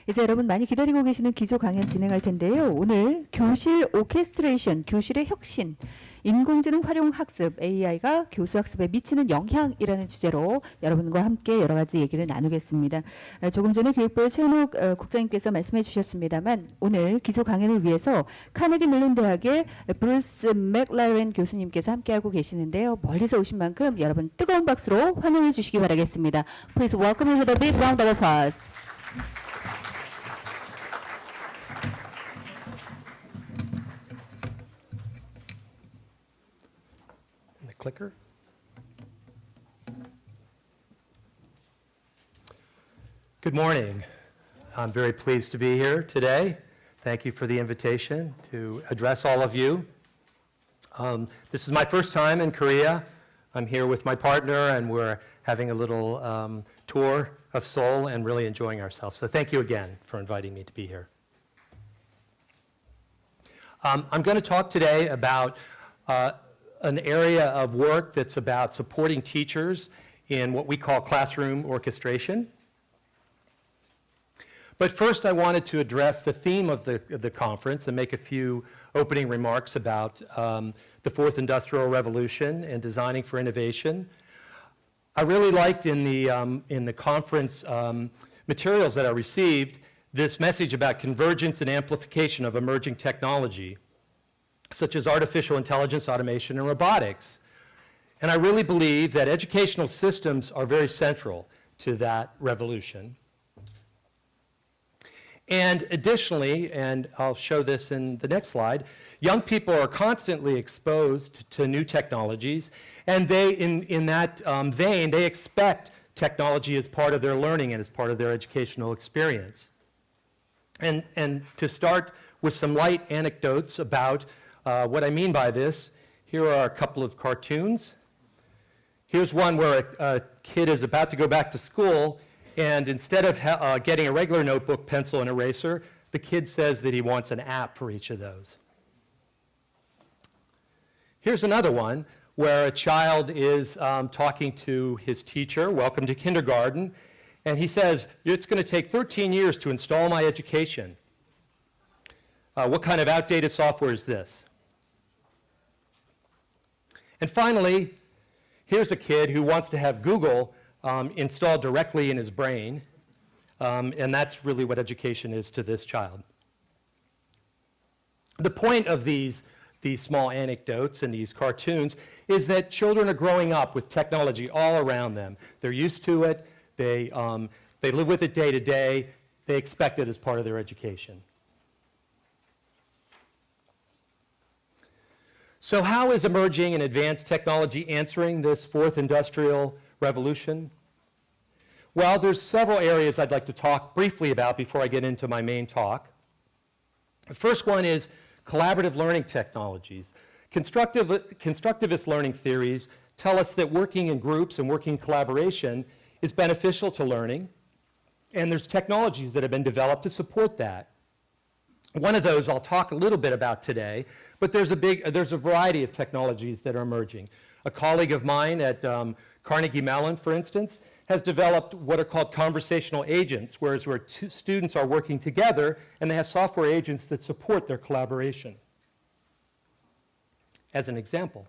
이제 여러분 많이 기다리고 계시는 기조 강연 진행할 텐데요. 오늘 교실 오케스트레이션, 교실의 혁신, 인공지능 활용 학습, AI가 교수 학습에 미치는 영향이라는 주제로 여러분과 함께 여러 가지 얘기를 나누겠습니다. 조금 전에 교육부의 최은옥 국장님께서 말씀해 주셨습니다만 오늘 기조 강연을 위해서 카네기 멜론 대학의 브루스 맥라렌 교수님께서 함께하고 계시는데요. 멀리서 오신 만큼 여러분 뜨거운 박수로 환영해 주시기 바라겠습니다. Please welcome him with a big round of applause. Clicker. Good morning. I'm very pleased to be here today. Thank you for the invitation to address all of you. This is my first time in Korea. I'm here with my partner and we're having a little tour of Seoul and really enjoying ourselves. So thank you again for inviting me to be here. I'm going to talk today about an area of work that's about supporting teachers in what we call classroom orchestration. But first I wanted to address the theme of the conference and make a few opening remarks about the fourth industrial revolution and designing for innovation. I really liked in the conference materials that I received this message about convergence and amplification of emerging technology, such as artificial intelligence, automation, and robotics. And I really believe that educational systems are very central to that revolution. And additionally, and I'll show this in the next slide, young people are constantly exposed to new technologies, and they, in that vein, they expect technology as part of their learning and as part of their educational experience. And to start with some light anecdotes about what I mean by this, here are a couple of cartoons. Here's one where a kid is about to go back to school, and instead of getting a regular notebook, pencil, and eraser, the kid says that he wants an app for each of those. Here's another one where a child is talking to his teacher, welcome to kindergarten, and he says, it's going to take 13 years to install my education. What kind of outdated software is this? And finally, here's a kid who wants to have Google installed directly in his brain, and that's really what education is to this child. The point of these small anecdotes and these cartoons is that children are growing up with technology all around them. They're used to it, they live with it day to day, they expect it as part of their education. So how is emerging and advanced technology answering this fourth industrial revolution? Well, there's several areas I'd like to talk briefly about before I get into my main talk. The first one is collaborative learning technologies. Constructivist learning theories tell us that working in groups and working in collaboration is beneficial to learning, and there's technologies that have been developed to support that. One of those I'll talk a little bit about today, but there's a variety of technologies that are emerging. A colleague of mine at Carnegie Mellon, for instance, has developed what are called conversational agents, where two students are working together and they have software agents that support their collaboration. As an example,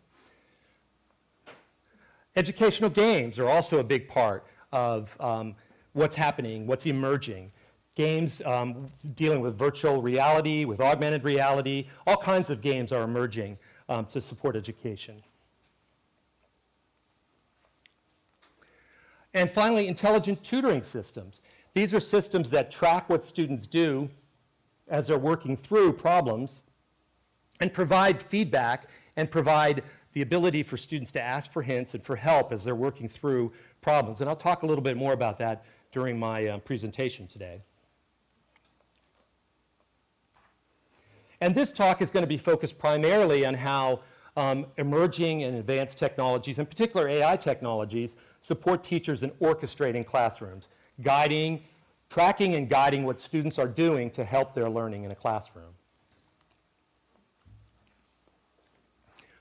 educational games are also a big part of what's happening, what's emerging. Games dealing with virtual reality, with augmented reality, all kinds of games are emerging to support education. And finally, intelligent tutoring systems. These are systems that track what students do as they're working through problems and provide feedback and provide the ability for students to ask for hints and for help as they're working through problems. And I'll talk a little bit more about that during my presentation today. And this talk is going to be focused primarily on how emerging and advanced technologies, in particular AI technologies, support teachers in orchestrating classrooms, tracking and guiding what students are doing to help their learning in a classroom.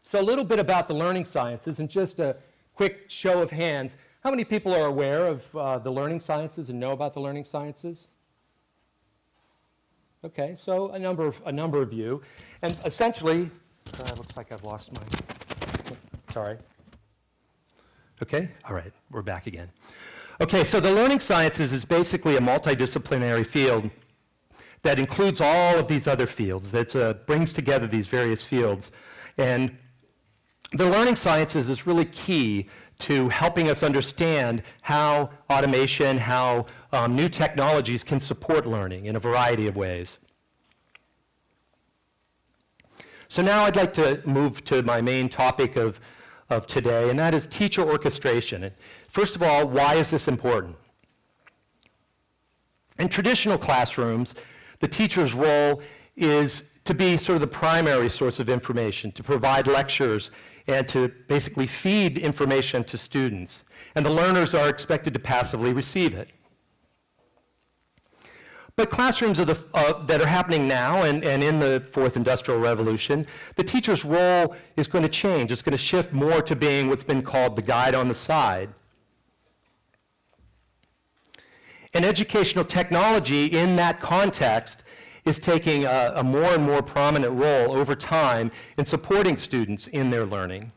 So a little bit about the learning sciences, and just a quick show of hands. How many people are aware of the learning sciences and know about the learning sciences? Okay, so a number of you. And essentially, looks like I've lost my, sorry. Okay, all right, we're back again. Okay, so the learning sciences is basically a multidisciplinary field that includes all of these other fields, that brings together these various fields. And the learning sciences is really key to helping us understand how automation, how new technologies can support learning in a variety of ways. So now I'd like to move to my main topic of today, and that is teacher orchestration. And first of all, why is this important? In traditional classrooms, the teacher's role is to be sort of the primary source of information, to provide lectures, and to basically feed information to students. And the learners are expected to passively receive it. But classrooms that are happening now and in the fourth industrial revolution, the teacher's role is going to change. It's going to shift more to being what's been called the guide on the side. And educational technology in that context is taking a more and more prominent role over time in supporting students in their learning.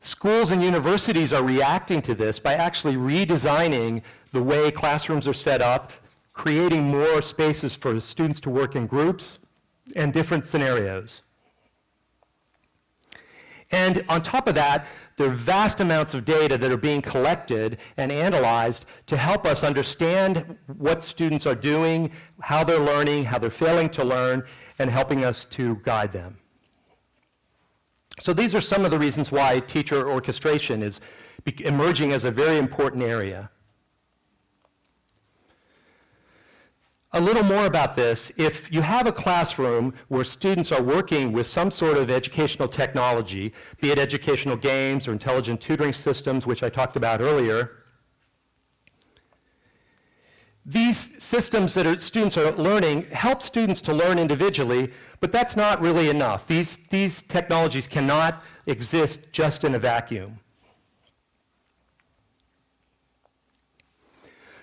Schools and universities are reacting to this by actually redesigning the way classrooms are set up, creating more spaces for students to work in groups and different scenarios. And on top of that, there are vast amounts of data that are being collected and analyzed to help us understand what students are doing, how they're learning, how they're failing to learn, and helping us to guide them. So these are some of the reasons why teacher orchestration is emerging as a very important area. A little more about this. If you have a classroom where students are working with some sort of educational technology, be it educational games or intelligent tutoring systems, which I talked about earlier, these systems that students are learning help students to learn individually, but that's not really enough. These technologies cannot exist just in a vacuum.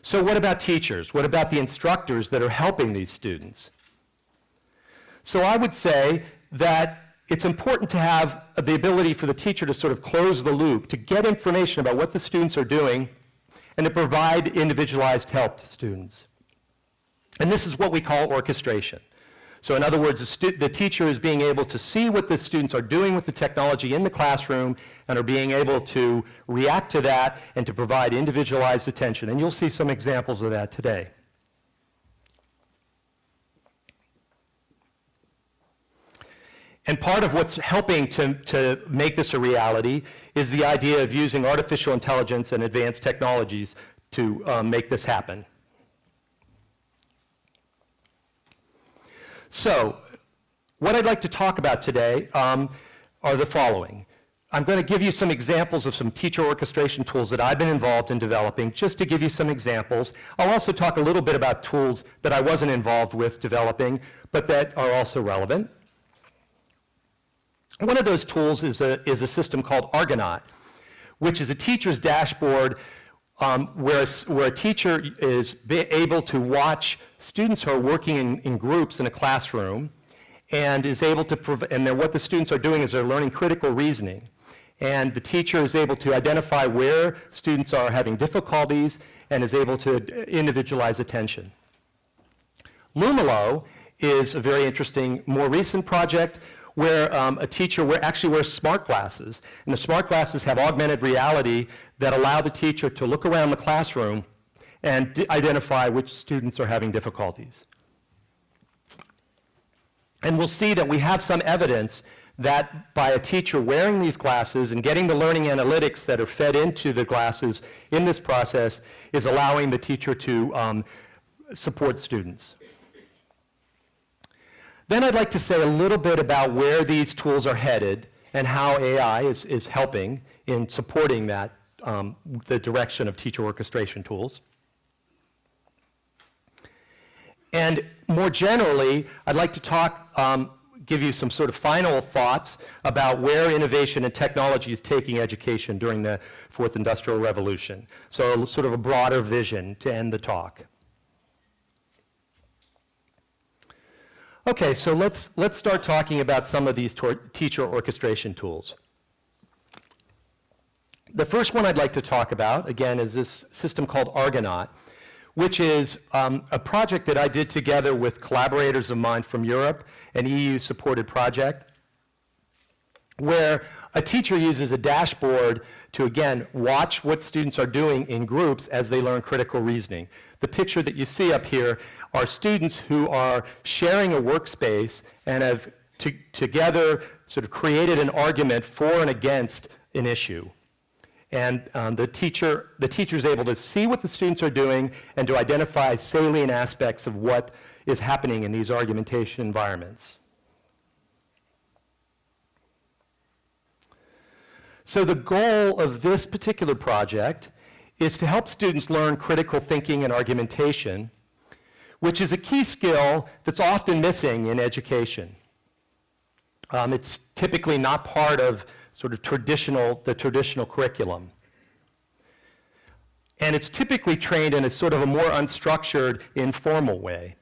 So what about teachers? What about the instructors that are helping these students? So I would say that it's important to have the ability for the teacher to sort of close the loop, to get information about what the students are doing, and to provide individualized help to students. And this is what we call orchestration. So in other words, the teacher is being able to see what the students are doing with the technology in the classroom and are being able to react to that and to provide individualized attention. And you'll see some examples of that today. And part of what's helping to make this a reality is the idea of using artificial intelligence and advanced technologies to make this happen. So, what I'd like to talk about today are the following. I'm going to give you some examples of some teacher orchestration tools that I've been involved in developing, just to give you some examples. I'll also talk a little bit about tools that I wasn't involved with developing, but that are also relevant. One of those tools is a system called Argonaut, which is a teacher's dashboard where a teacher is able to watch students who are working in groups in a classroom and is able to, and then what the students are doing is they're learning critical reasoning. And the teacher is able to identify where students are having difficulties and is able to individualize attention. Lumilo is a very interesting, more recent project where a teacher actually wears smart glasses. And the smart glasses have augmented reality that allow the teacher to look around the classroom and identify which students are having difficulties. And we'll see that we have some evidence that by a teacher wearing these glasses and getting the learning analytics that are fed into the glasses in this process is allowing the teacher to support students. Then I'd like to say a little bit about where these tools are headed and how AI is helping in supporting that, the direction of teacher orchestration tools. And more generally, I'd like to give you some sort of final thoughts about where innovation and technology is taking education during the Fourth Industrial Revolution. So sort of a broader vision to end the talk. Okay, so let's start talking about some of these teacher orchestration tools. The first one I'd like to talk about, again, is this system called Argonaut, which is a project that I did together with collaborators of mine from Europe, an EU-supported project, where a teacher uses a dashboard to, again, watch what students are doing in groups as they learn critical reasoning. The picture that you see up here are students who are sharing a workspace and have together sort of created an argument for and against an issue. And the teacher is able to see what the students are doing and to identify salient aspects of what is happening in these argumentation environments. So the goal of this particular project is to help students learn critical thinking and argumentation, which is a key skill that's often missing in education. It's typically not part of sort of the traditional curriculum. And it's typically trained in a sort of a more unstructured, informal way.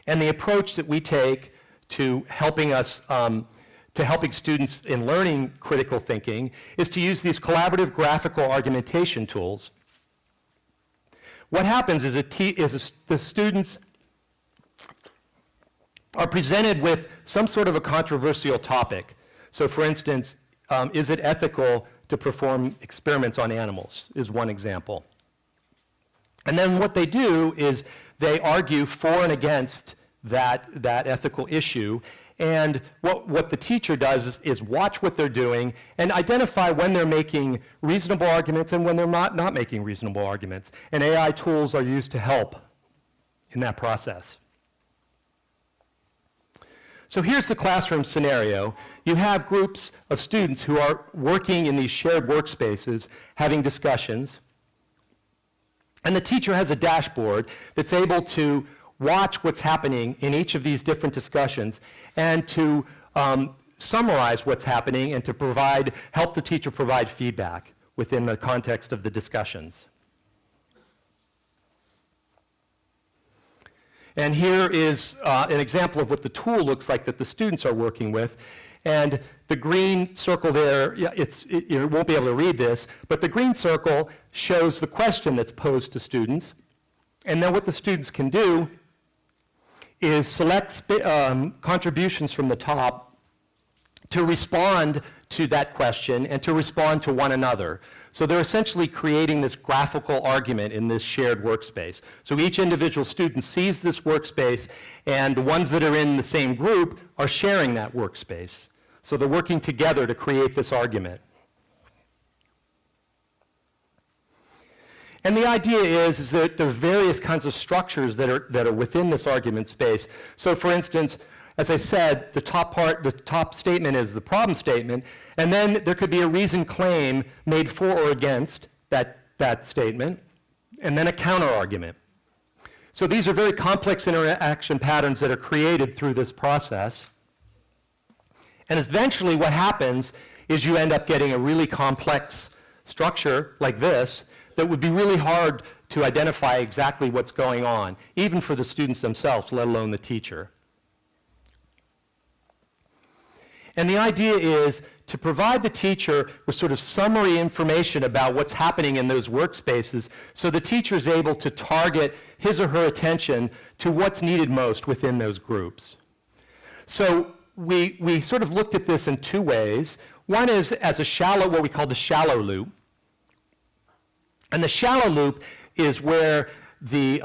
And the approach that we take to helping students in learning critical thinking is to use these collaborative graphical argumentation tools. What happens is the students are presented with some sort of a controversial topic. So for instance, is it ethical to perform experiments on animals, is one example. And then what they do is they argue for and against that ethical issue. And what the teacher does is watch what they're doing and identify when they're making reasonable arguments and when they're not making reasonable arguments. And AI tools are used to help in that process. So here's the classroom scenario. You have groups of students who are working in these shared workspaces, having discussions. And the teacher has a dashboard that's able to watch what's happening in each of these different discussions and to summarize what's happening and to help the teacher provide feedback within the context of the discussions. And here is an example of what the tool looks like that the students are working with. And the green circle there, you won't be able to read this, but the green circle shows the question that's posed to students. And then what the students can do is select contributions from the top to respond to that question and to respond to one another. So they're essentially creating this graphical argument in this shared workspace. So each individual student sees this workspace, and the ones that are in the same group are sharing that workspace. So they're working together to create this argument. And the idea is that there are various kinds of structures that are within this argument space. So for instance, as I said, the top statement is the problem statement, and then there could be a reasoned claim made for or against that statement, and then a counter-argument. So these are very complex interaction patterns that are created through this process. And eventually what happens is you end up getting a really complex structure like this that would be really hard to identify exactly what's going on, even for the students themselves, let alone the teacher. And the idea is to provide the teacher with sort of summary information about what's happening in those workspaces so the teacher is able to target his or her attention to what's needed most within those groups. So we sort of looked at this in two ways. One is as what we call the shallow loop. And the shallow loop is where the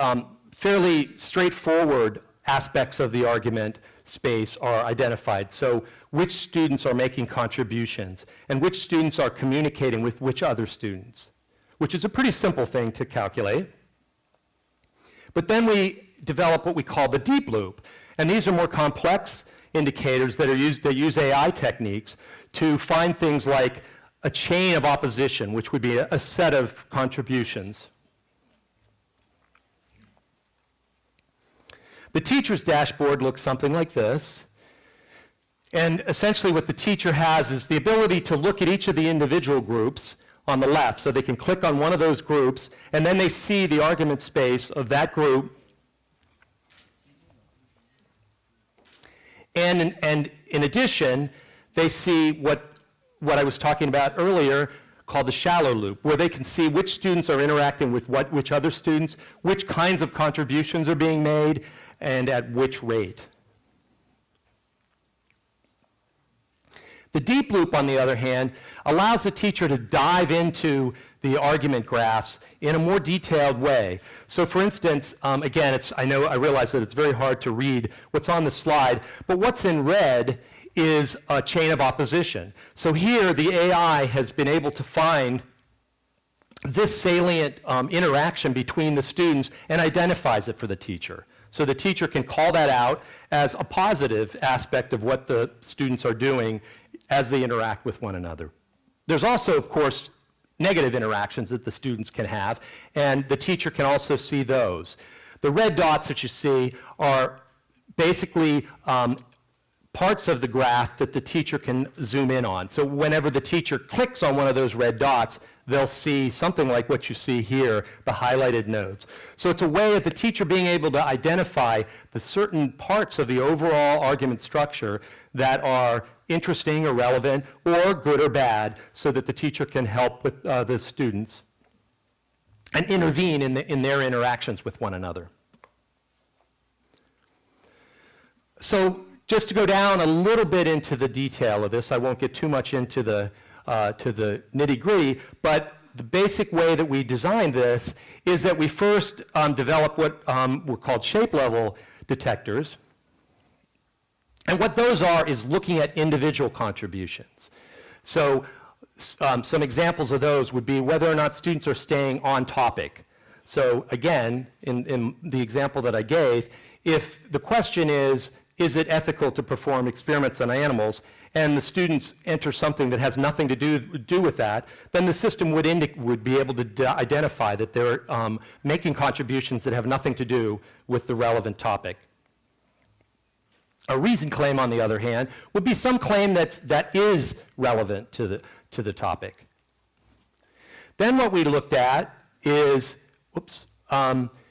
fairly straightforward aspects of the argument space are identified. So which students are making contributions and which students are communicating with which other students, which is a pretty simple thing to calculate. But then we develop what we call the deep loop. And these are more complex indicators that use AI techniques to find things like a chain of opposition, which would be a set of contributions. The teacher's dashboard looks something like this. And essentially what the teacher has is the ability to look at each of the individual groups on the left. So they can click on one of those groups, and then they see the argument space of that group. And in addition, they see what I was talking about earlier called the shallow loop, where they can see which students are interacting with which other students, which kinds of contributions are being made, and at which rate. The deep loop, on the other hand, allows the teacher to dive into the argument graphs in a more detailed way. So for instance, again, I realize that it's very hard to read what's on the slide, but what's in red is a chain of opposition. So here, the AI has been able to find this salient interaction between the students and identifies it for the teacher. So the teacher can call that out as a positive aspect of what the students are doing as they interact with one another. There's also, of course, negative interactions that the students can have, and the teacher can also see those. The red dots that you see are basically parts of the graph that the teacher can zoom in on. So whenever the teacher clicks on one of those red dots, they'll see something like what you see here, the highlighted nodes. So it's a way of the teacher being able to identify the certain parts of the overall argument structure that are interesting or relevant or good or bad, so that the teacher can help with the students and intervene in their interactions with one another. So just to go down a little bit into the detail of this, I won't get too much into the nitty-gritty, but the basic way that we designed this is that we first develop what were called shape-level detectors. And what those are is looking at individual contributions. So some examples of those would be whether or not students are staying on topic. So again, in the example that I gave, if the question is it ethical to perform experiments on animals, and the students enter something that has nothing to do with that, then the system would be able to identify that they're making contributions that have nothing to do with the relevant topic. A reason claim, on the other hand, would be some claim that is relevant to the topic. Then what we looked at is,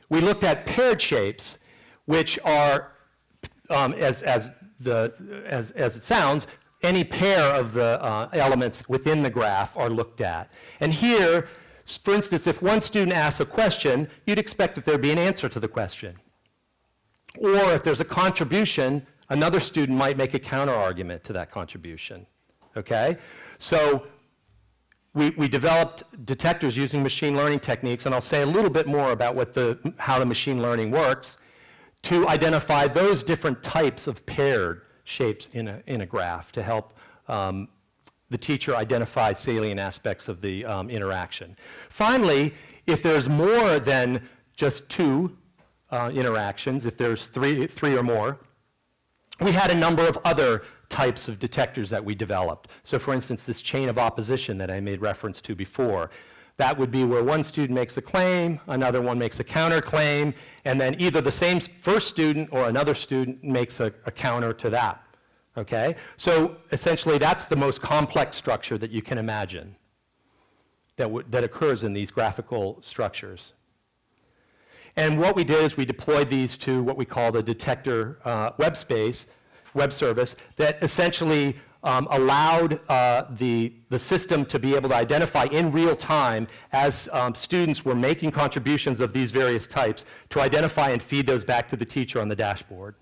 we looked at paired shapes, which are, as it sounds, any pair of the elements within the graph are looked at. And here, for instance, if one student asks a question, you'd expect that there'd be an answer to the question. Or if there's a contribution, another student might make a counter-argument to that contribution, okay? So we developed detectors using machine learning techniques, and I'll say a little bit more about how the machine learning works, to identify those different types of paired shapes in a graph to help the teacher identify salient aspects of the interaction. Finally, if there's more than just two interactions, if there's three or more, we had a number of other types of detectors that we developed. So for instance, this chain of opposition that I made reference to before, that would be where one student makes a claim, another one makes a counterclaim, and then either the same first student or another student makes a counter to that, okay? So essentially, that's the most complex structure that you can imagine that occurs in these graphical structures. And what we did is we deployed these to what we call the detector web service that essentially allowed the system to be able to identify in real time as students were making contributions of these various types to identify and feed those back to the teacher on the dashboard.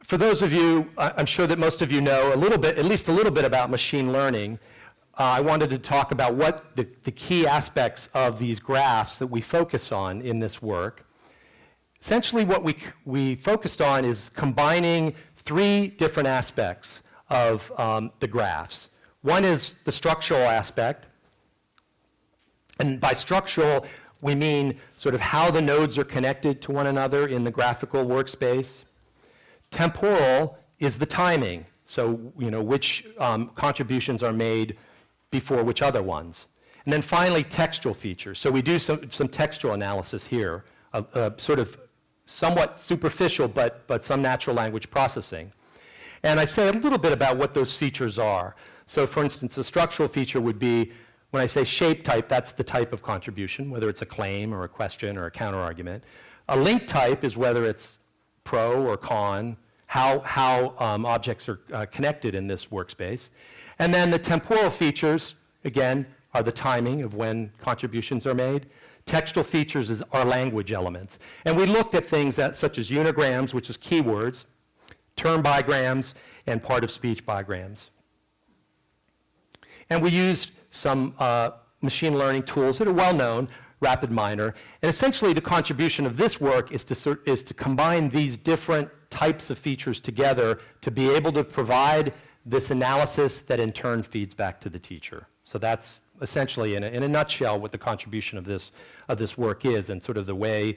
For those of you, I'm sure that most of you know a little bit, at least a little bit about machine learning. I wanted to talk about what the key aspects of these graphs that we focus on in this work. Essentially, what we focused on is combining three different aspects of the graphs. One is the structural aspect, and by structural, we mean sort of how the nodes are connected to one another in the graphical workspace. Temporal is the timing, so which contributions are made before which other ones. And then finally, textual features. So we do some textual analysis here, sort of somewhat superficial, but some natural language processing. And I say a little bit about what those features are. So for instance, a structural feature would be, when I say shape type, that's the type of contribution, whether it's a claim or a question or a counterargument. A link type is whether it's pro or con, how objects are connected in this workspace. And then the temporal features, again, are the timing of when contributions are made. Textual features are language elements. And we looked at things such as unigrams, which is keywords, term bigrams, and part-of-speech bigrams. And we used some machine learning tools that are well-known, RapidMiner. And essentially, the contribution of this work is to combine these different types of features together to be able to provide this analysis that in turn feeds back to the teacher. So that's essentially, in a nutshell, what the contribution of this work is and sort of the way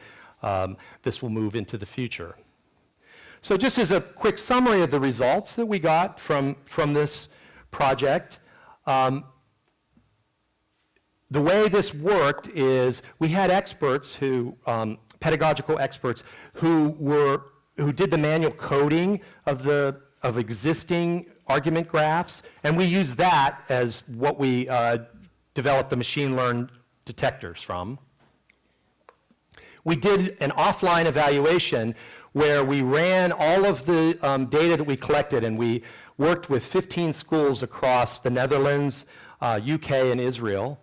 this will move into the future. So just as a quick summary of the results that we got from this project, the way this worked is we had experts who, pedagogical experts, who did the manual coding of existing argument graphs, and we used that as what we developed the machine learned detectors from. We did an offline evaluation where we ran all of the data that we collected, and we worked with 15 schools across the Netherlands, UK, and Israel.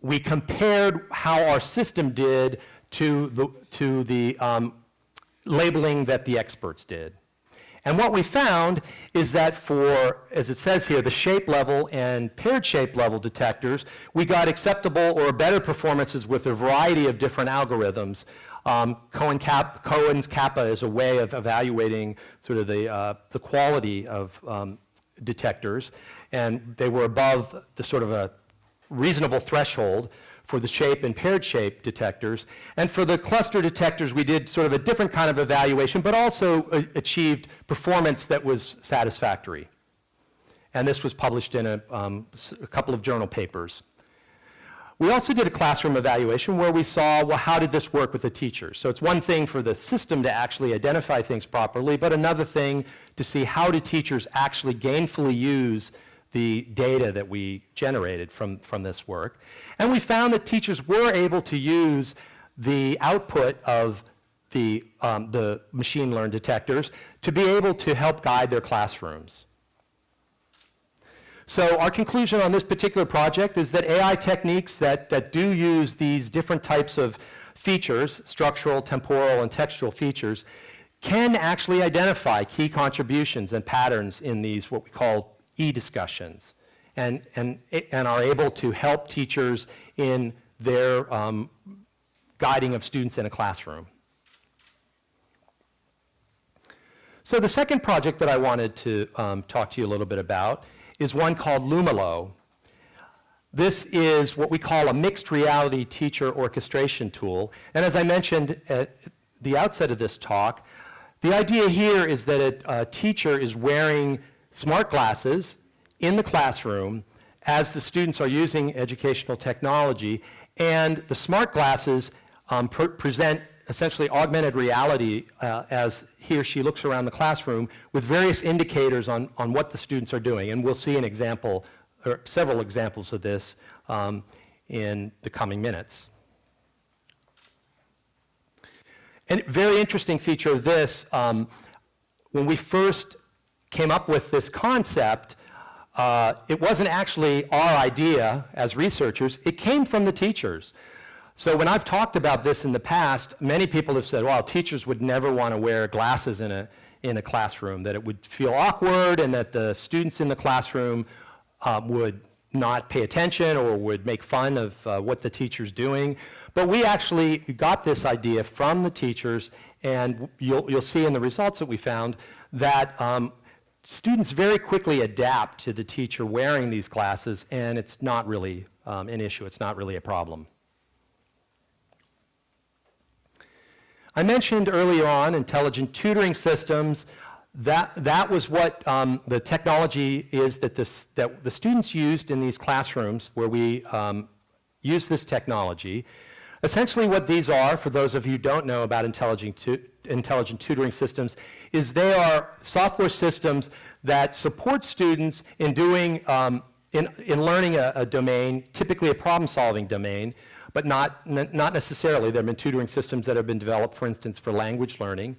We compared how our system did to the labeling that the experts did. And what we found is that for, as it says here, the shape level and paired shape level detectors, we got acceptable or better performances with a variety of different algorithms. Cohen's kappa is a way of evaluating sort of the quality of detectors, and they were above the sort of a reasonable threshold for the shape and paired shape detectors. And for the cluster detectors, we did sort of a different kind of evaluation, but also achieved performance that was satisfactory. And this was published in a couple of journal papers. We also did a classroom evaluation where we saw, well, how did this work with the teachers? So it's one thing for the system to actually identify things properly, but another thing to see how do teachers actually gainfully use the data that we generated from this work. And we found that teachers were able to use the output of the machine learned detectors to be able to help guide their classrooms. So our conclusion on this particular project is that AI techniques that do use these different types of features, structural, temporal, and textual features, can actually identify key contributions and patterns in these what we call e-discussions, and are able to help teachers in their guiding of students in a classroom. So the second project that I wanted to talk to you a little bit about is one called Lumilo. This is what we call a mixed reality teacher orchestration tool. And as I mentioned at the outset of this talk, the idea here is that a teacher is wearing smart glasses in the classroom as the students are using educational technology, and the smart glasses present essentially augmented reality as he or she looks around the classroom with various indicators on what the students are doing. And we'll see an example, or several examples of this in the coming minutes. And a very interesting feature of this, when we first came up with this concept, it wasn't actually our idea as researchers, it came from the teachers. So when I've talked about this in the past, many people have said, well, teachers would never want to wear glasses in a classroom, that it would feel awkward and that the students in the classroom would not pay attention or would make fun of what the teacher's doing. But we actually got this idea from the teachers, and you'll see in the results that we found that students very quickly adapt to the teacher wearing these glasses, and it's not really an issue. It's not really a problem. I mentioned earlier on intelligent tutoring systems. That was what the technology is that the students used in these classrooms where we use this technology. Essentially what these are, for those of you who don't know about intelligent tutoring systems, is they are software systems that support students in doing, in learning a domain, typically a problem-solving domain, but not necessarily. There have been tutoring systems that have been developed, for instance, for language learning.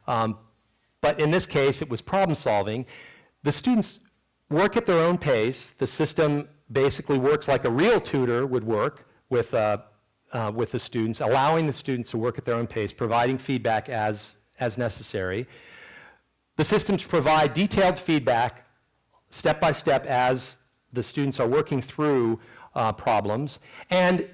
But in this case, it was problem solving. The students work at their own pace. The system basically works like a real tutor would work with the students, allowing the students to work at their own pace, providing feedback as necessary. The systems provide detailed feedback step by step as the students are working through problems, and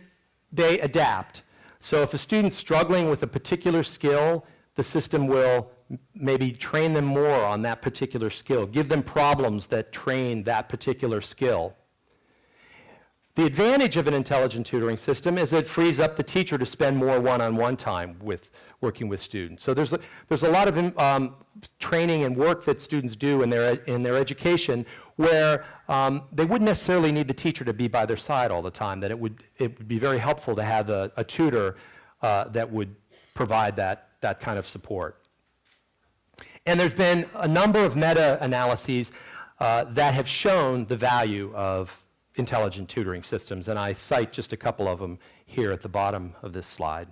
they adapt. So if a student's struggling with a particular skill, the system will maybe train them more on that particular skill, give them problems that train that particular skill. The advantage of an intelligent tutoring system is it frees up the teacher to spend more one-on-one time with working with students. So there's a lot of training and work that students do in their education where they wouldn't necessarily need the teacher to be by their side all the time, that it would be very helpful to have a tutor that would provide that kind of support. And there's been a number of meta-analyses that have shown the value of intelligent tutoring systems, and I cite just a couple of them here at the bottom of this slide.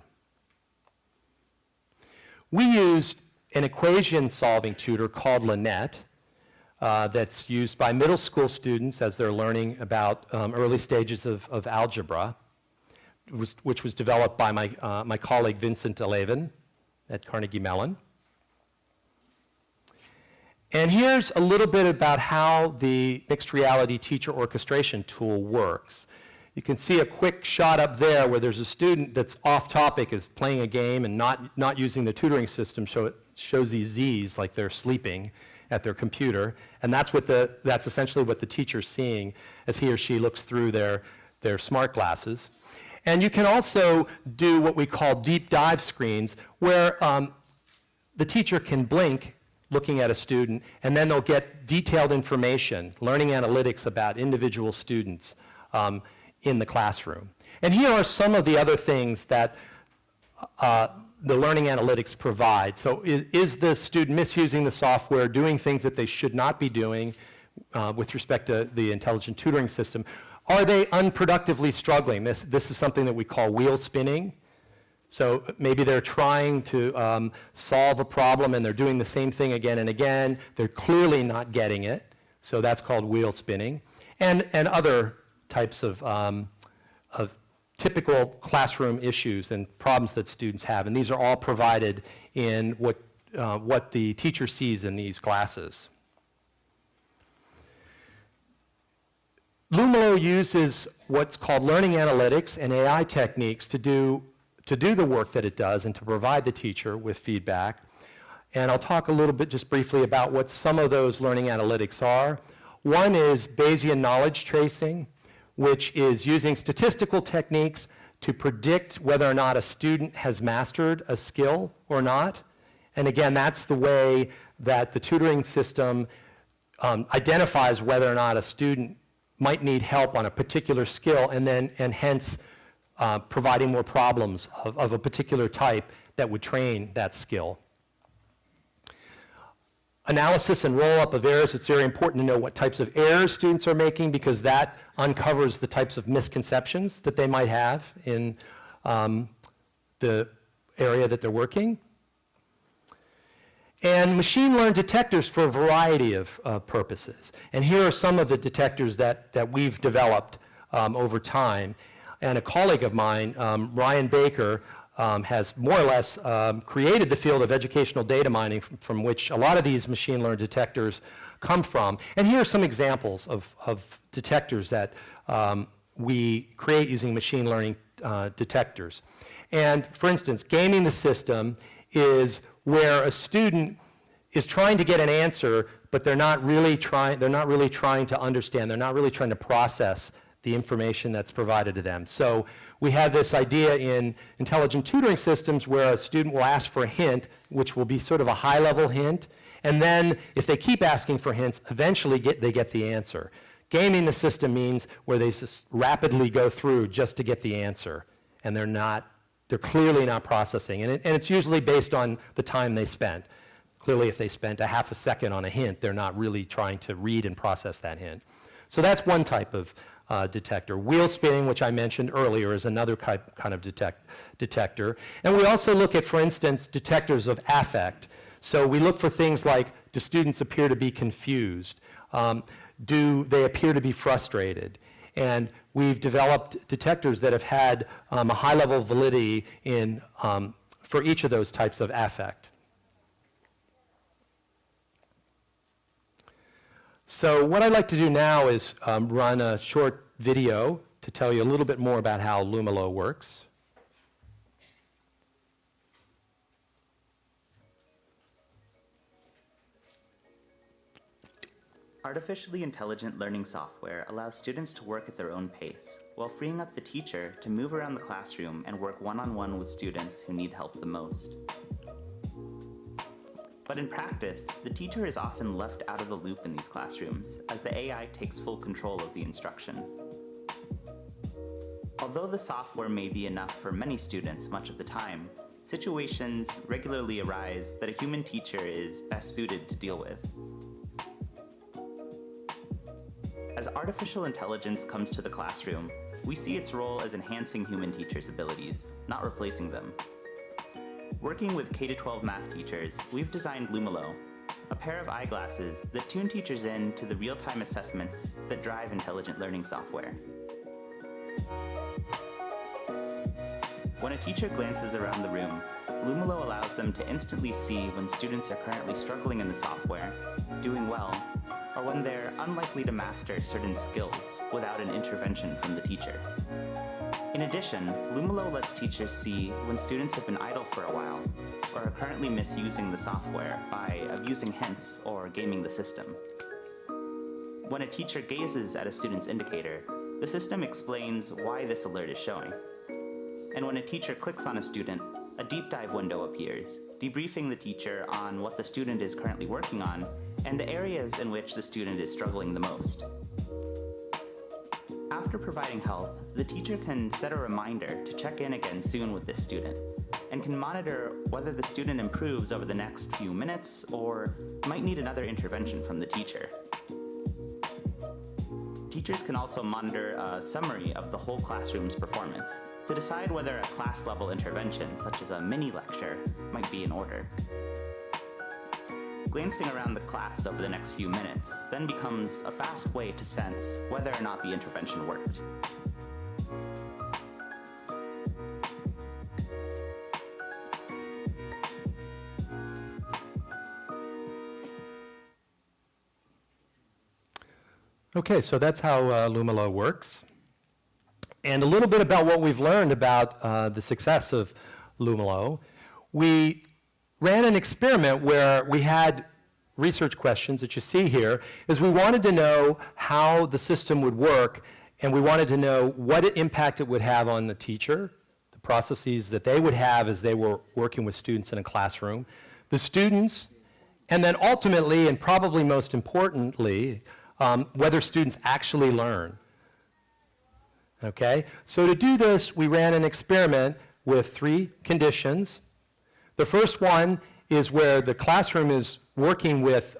We used an equation-solving tutor called Lynette that's used by middle school students as they're learning about early stages of algebra, which was developed by my colleague Vincent Eleven at Carnegie Mellon. And here's a little bit about how the mixed reality teacher orchestration tool works. You can see a quick shot up there where there's a student that's off topic, is playing a game and not using the tutoring system, so it shows these Z's like they're sleeping at their computer. And that's essentially what the teacher's seeing as he or she looks through their smart glasses. And you can also do what we call deep dive screens, where the teacher can blink looking at a student, and then they'll get detailed information, learning analytics about individual students in the classroom. And here are some of the other things that the learning analytics provide. So is the student misusing the software, doing things that they should not be doing with respect to the intelligent tutoring system? Are they unproductively struggling? This is something that we call wheel spinning. So maybe they're trying to solve a problem and they're doing the same thing again and again. They're clearly not getting it. So that's called wheel spinning. And other types of typical classroom issues and problems that students have. And these are all provided in what the teacher sees in these classes. Lumilo uses what's called learning analytics and AI techniques to do the work that it does and to provide the teacher with feedback. And I'll talk a little bit just briefly about what some of those learning analytics are. One is Bayesian knowledge tracing, which is using statistical techniques to predict whether or not a student has mastered a skill or not. And again, that's the way that the tutoring system identifies whether or not a student might need help on a particular skill, and hence providing more problems of a particular type that would train that skill. Analysis and roll-up of errors, it's very important to know what types of errors students are making, because that uncovers the types of misconceptions that they might have in the area that they're working. And machine learned detectors for a variety of purposes. And here are some of the detectors that we've developed over time. And a colleague of mine, Ryan Baker, has more or less created the field of educational data mining from which a lot of these machine learned detectors come from. And here are some examples of detectors that we create using machine learning detectors. And for instance, gaming the system is where a student is trying to get an answer, but they're not really trying to understand, they're not really trying to process the information that's provided to them. So we have this idea in intelligent tutoring systems where a student will ask for a hint, which will be sort of a high-level hint, and then if they keep asking for hints, eventually they get the answer. Gaming the system means where they just rapidly go through just to get the answer, and they're clearly not processing, and it's usually based on the time they spent. Clearly, if they spent a half a second on a hint, they're not really trying to read and process that hint. So that's one type of detector. Wheel spinning, which I mentioned earlier, is another kind of detector. And we also look at, for instance, detectors of affect. So we look for things like, do students appear to be confused? Do they appear to be frustrated? And we've developed detectors that have had a high level of validity in, for each of those types of affect. So what I'd like to do now is run a short video to tell you a little bit more about how Lumilo works. Artificially intelligent learning software allows students to work at their own pace, while freeing up the teacher to move around the classroom and work one-on-one with students who need help the most. But in practice, the teacher is often left out of the loop in these classrooms, as the AI takes full control of the instruction. Although the software may be enough for many students much of the time, situations regularly arise that a human teacher is best suited to deal with. As artificial intelligence comes to the classroom, we see its role as enhancing human teachers' abilities, not replacing them. Working with K-12 math teachers, we've designed Lumilo, a pair of eyeglasses that tune teachers in to the real-time assessments that drive intelligent learning software. When a teacher glances around the room, Lumilo allows them to instantly see when students are currently struggling in the software, doing well, or when they're unlikely to master certain skills without an intervention from the teacher. In addition, Lumilo lets teachers see when students have been idle for a while, or are currently misusing the software by abusing hints or gaming the system. When a teacher gazes at a student's indicator, the system explains why this alert is showing. And when a teacher clicks on a student, a deep dive window appears, debriefing the teacher on what the student is currently working on and the areas in which the student is struggling the most. After providing help, the teacher can set a reminder to check in again soon with this student, and can monitor whether the student improves over the next few minutes or might need another intervention from the teacher. Teachers can also monitor a summary of the whole classroom's performance to decide whether a class-level intervention, such as a mini-lecture, might be in order. Glancing around the class over the next few minutes then becomes a fast way to sense whether or not the intervention worked. Okay, so that's how Lumilo works. And a little bit about what we've learned about the success of Lumilo. We ran an experiment where we had research questions that you see here, is we wanted to know how the system would work, and we wanted to know what impact it would have on the teacher, the processes that they would have as they were working with students in a classroom, the students, and then ultimately, and probably most importantly, whether students actually learn. Okay, so to do this, we ran an experiment with 3 conditions. The first one is where the classroom is working with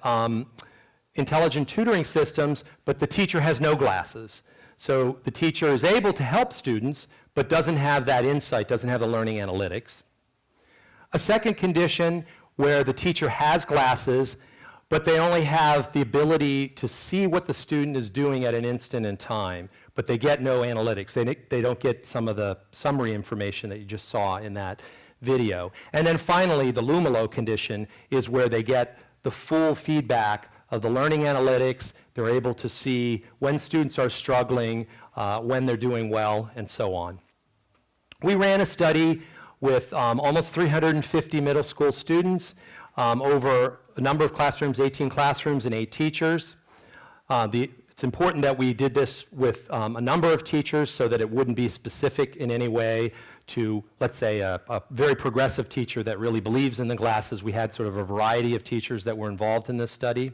intelligent tutoring systems, but the teacher has no glasses. So the teacher is able to help students, but doesn't have that insight, doesn't have the learning analytics. A second condition where the teacher has glasses, but they only have the ability to see what the student is doing at an instant in time, but they get no analytics. They don't get some of the summary information that you just saw in that video. And then finally, the Lumilo condition is where they get the full feedback of the learning analytics. They're able to see when students are struggling, when they're doing well, and so on. We ran a study with almost 350 middle school students over a number of classrooms, 18 classrooms and 8 teachers. It's important that we did this with a number of teachers so that it wouldn't be specific in any way to, let's say, a very progressive teacher that really believes in the glasses. We had sort of a variety of teachers that were involved in this study.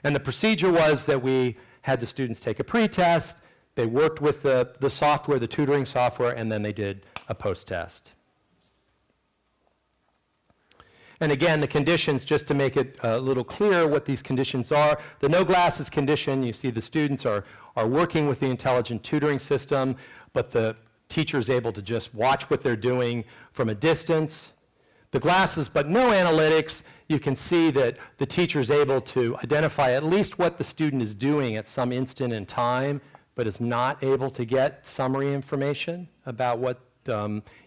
And the procedure was that we had the students take a pre-test, they worked with the software, the tutoring software, and then they did a post-test. And again, the conditions, just to make it a little clear what these conditions are. The no glasses condition, you see the students are working with the intelligent tutoring system, but the teacher is able to just watch what they're doing from a distance. The glasses but no analytics, you can see that the teacher is able to identify at least what the student is doing at some instant in time, but is not able to get summary information about what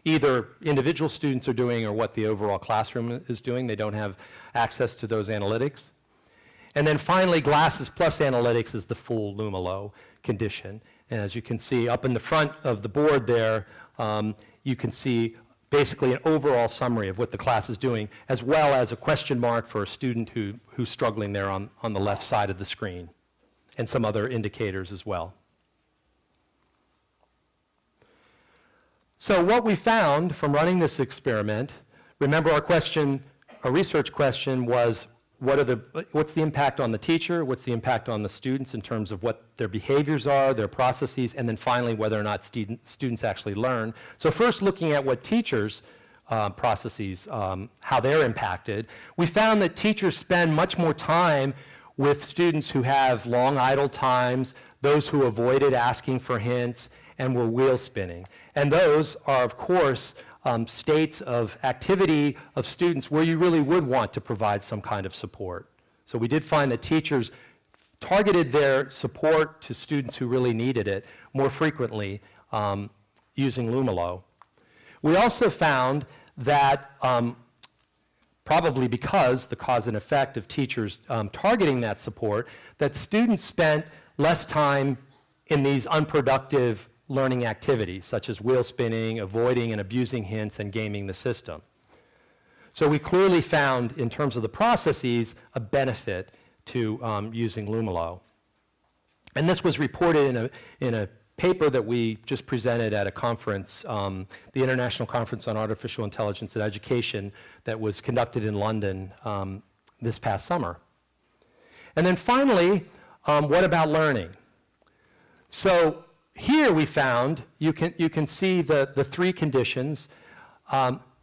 either individual students are doing or what the overall classroom is doing. They don't have access to those analytics. And then finally, glasses plus analytics is the full Lumalo condition. And as you can see up in the front of the board there, you can see basically an overall summary of what the class is doing, as well as a question mark for a student who's struggling there on the left side of the screen, and some other indicators as well. So what we found from running this experiment, remember our research question was, what's the impact on the teacher, what's the impact on the students in terms of what their behaviors are, their processes, and then finally whether or not students actually learn. So first looking at what teachers' processes, how they're impacted, we found that teachers spend much more time with students who have long idle times, those who avoided asking for hints, and were wheel spinning. And those are, of course, states of activity of students where you really would want to provide some kind of support. So we did find that teachers targeted their support to students who really needed it more frequently using Lumalo. We also found that probably because the cause and effect of teachers targeting that support, that students spent less time in these unproductive learning activities, such as wheel spinning, avoiding and abusing hints, and gaming the system. So we clearly found, in terms of the processes, a benefit to using Lumalo. And this was reported in a paper that we just presented at a conference, the International Conference on Artificial Intelligence and Education, that was conducted in London this past summer. And then finally, what about learning? So here we found, you can see the three conditions.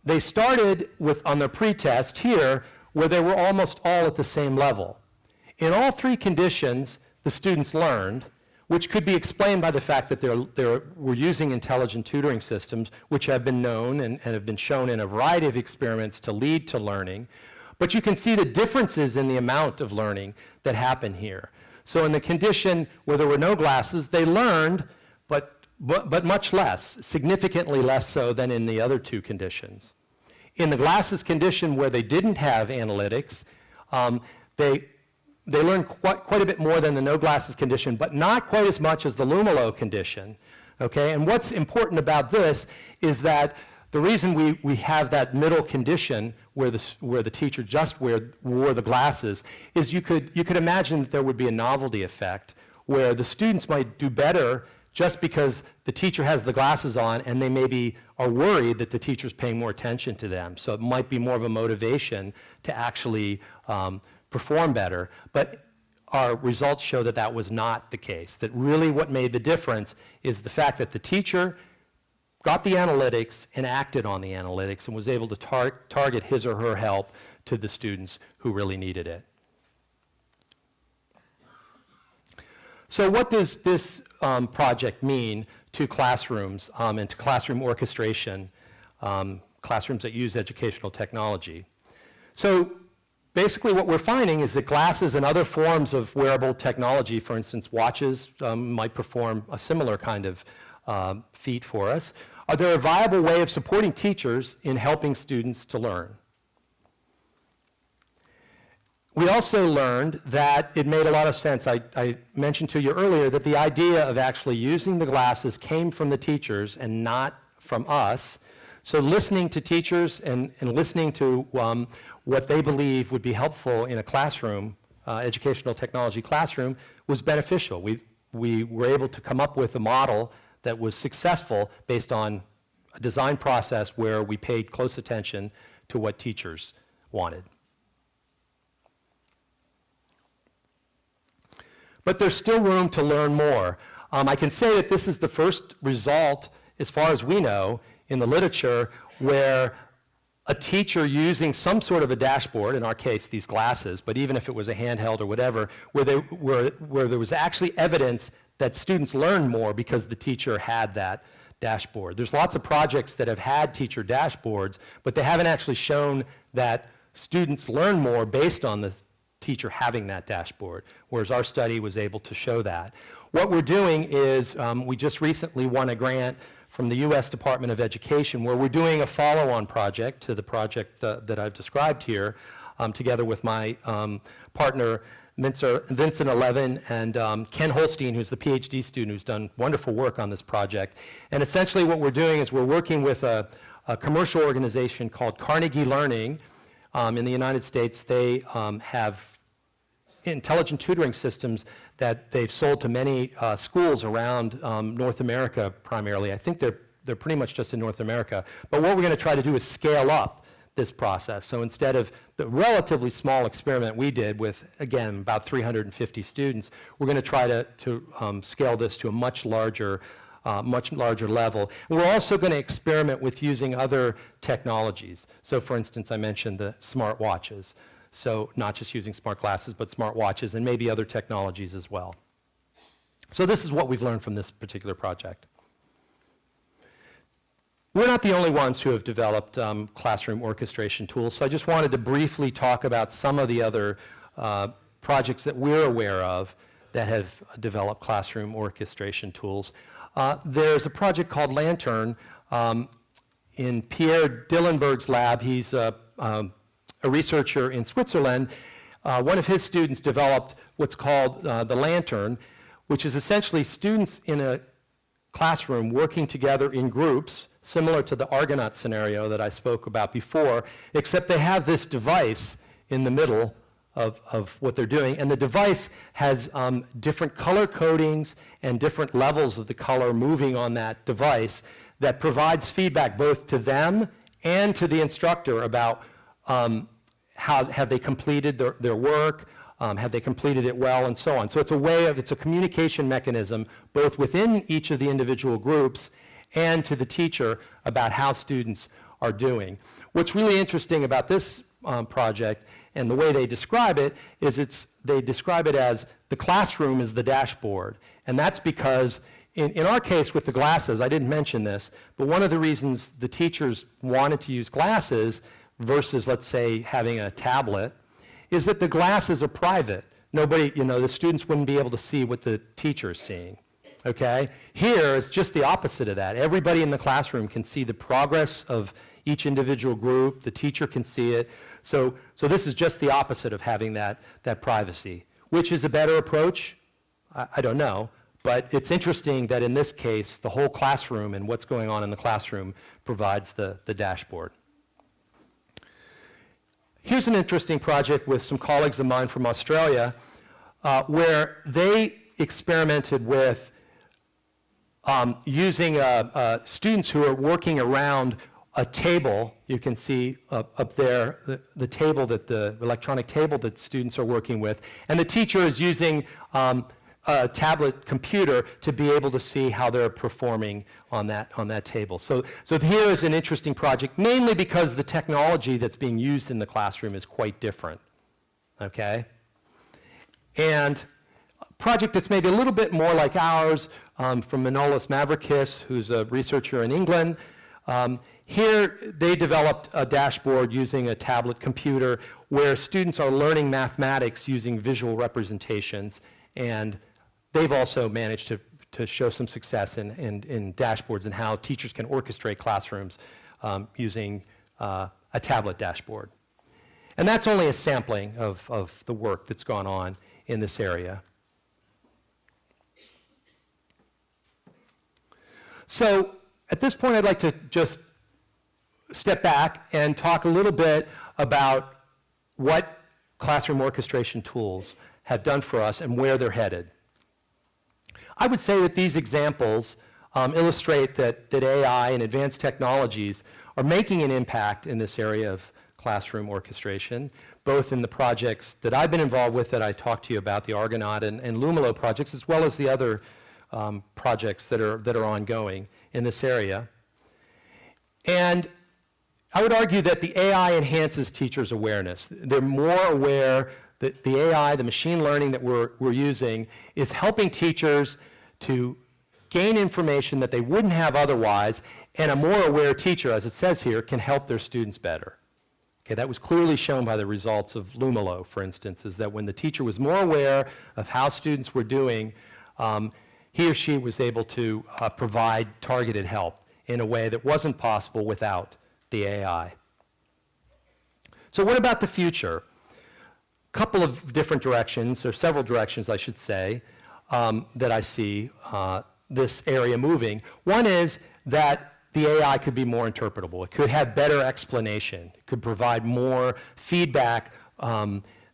They started with, on their pretest here, where they were almost all at the same level. In all three conditions, the students learned, which could be explained by the fact that we're using intelligent tutoring systems, which have been known and have been shown in a variety of experiments to lead to learning. But you can see the differences in the amount of learning that happen here. So in the condition where there were no glasses, they learned, but much less, significantly less so than in the other two conditions. In the glasses condition where they didn't have analytics, they learned quite a bit more than the no glasses condition, but not quite as much as the Lumalo condition. Okay, and what's important about this is that the reason we have that middle condition where the teacher just wore the glasses is you could imagine that there would be a novelty effect where the students might do better just because the teacher has the glasses on and they maybe are worried that the teacher's paying more attention to them. So it might be more of a motivation to actually perform better. But our results show that that was not the case, that really what made the difference is the fact that the teacher got the analytics and acted on the analytics and was able to target his or her help to the students who really needed it. So what does this project mean to classrooms and to classroom orchestration, classrooms that use educational technology? So basically what we're finding is that glasses and other forms of wearable technology, for instance watches, might perform a similar kind of feat for us. Are there a viable way of supporting teachers in helping students to learn? We also learned that it made a lot of sense. I mentioned to you earlier that the idea of actually using the glasses came from the teachers and not from us. So listening to teachers and listening to what they believe would be helpful in a classroom, educational technology classroom, was beneficial. We were able to come up with a model that was successful based on a design process where we paid close attention to what teachers wanted. But there's still room to learn more. I can say that this is the first result, as far as we know, in the literature where a teacher using some sort of a dashboard, in our case these glasses, but even if it was a handheld or whatever, where there was actually evidence that students learned more because the teacher had that dashboard. There's lots of projects that have had teacher dashboards, but they haven't actually shown that students learn more based on the teacher having that dashboard, whereas our study was able to show that. What we're doing is we just recently won a grant from the U.S. Department of Education where we're doing a follow-on project to the project that I've described here together with my partner Vincent Levin and Ken Holstein, who's the PhD student who's done wonderful work on this project. And essentially what we're doing is we're working with a commercial organization called Carnegie Learning in the United States. They have intelligent tutoring systems that they've sold to many schools around North America primarily. I think they're pretty much just in North America. But what we're going to try to do is scale up this process. So instead of the relatively small experiment we did with, again, about 350 students, we're going to try to scale this to a much larger level. And we're also going to experiment with using other technologies. So for instance, I mentioned the smart watches. So not just using smart glasses, but smart watches and maybe other technologies as well. So this is what we've learned from this particular project. We're not the only ones who have developed classroom orchestration tools, so I just wanted to briefly talk about some of the other projects that we're aware of that have developed classroom orchestration tools. There's a project called Lantern in Pierre Dillenberg's lab. He's a researcher in Switzerland. One of his students developed what's called the Lantern, which is essentially students in a classroom working together in groups, similar to the Argonaut scenario that I spoke about before, except they have this device in the middle of what they're doing, and the device has different color codings and different levels of the color moving on that device that provides feedback both to them and to the instructor about how have they completed their work, have they completed it well, and so on. So it's a communication mechanism both within each of the individual groups and to the teacher about how students are doing. What's really interesting about this project and the way they describe it is they describe it as the classroom is the dashboard. And that's because in our case with the glasses, I didn't mention this, but one of the reasons the teachers wanted to use glasses versus, let's say, having a tablet is that the glasses are private. Nobody, the students wouldn't be able to see what the teacher is seeing. Okay? Here, it's just the opposite of that. Everybody in the classroom can see the progress of each individual group. The teacher can see it. So this is just the opposite of having that privacy. Which is a better approach? I don't know. But it's interesting that in this case, the whole classroom and what's going on in the classroom provides the dashboard. Here's an interesting project with some colleagues of mine from Australia where they experimented with using students who are working around a table. You can see up there the table the electronic table that students are working with, and the teacher is using a tablet computer to be able to see how they're performing on that table. So here is an interesting project, mainly because the technology that's being used in the classroom is quite different. Okay, and a project that's maybe a little bit more like ours from Manolis Mavrikis, who's a researcher in England. Here, they developed a dashboard using a tablet computer where students are learning mathematics using visual representations, and they've also managed to show some success in dashboards and how teachers can orchestrate classrooms using a tablet dashboard. And that's only a sampling of the work that's gone on in this area. So at this point, I'd like to just step back and talk a little bit about what classroom orchestration tools have done for us and where they're headed. I would say that these examples illustrate that AI and advanced technologies are making an impact in this area of classroom orchestration, both in the projects that I've been involved with that I talked to you about, the Argonaut and Lumilo projects, as well as the other projects that are ongoing in this area. And I would argue that the AI enhances teachers' awareness. They're more aware that the AI, the machine learning that we're using, is helping teachers to gain information that they wouldn't have otherwise, and a more aware teacher, as it says here, can help their students better. Okay, that was clearly shown by the results of Lumalo, for instance, is that when the teacher was more aware of how students were doing, he or she was able to provide targeted help in a way that wasn't possible without the AI. So what about the future? A couple of different directions, or several directions, I should say, that I see this area moving. One is that the AI could be more interpretable. It could have better explanation. It could provide more feedback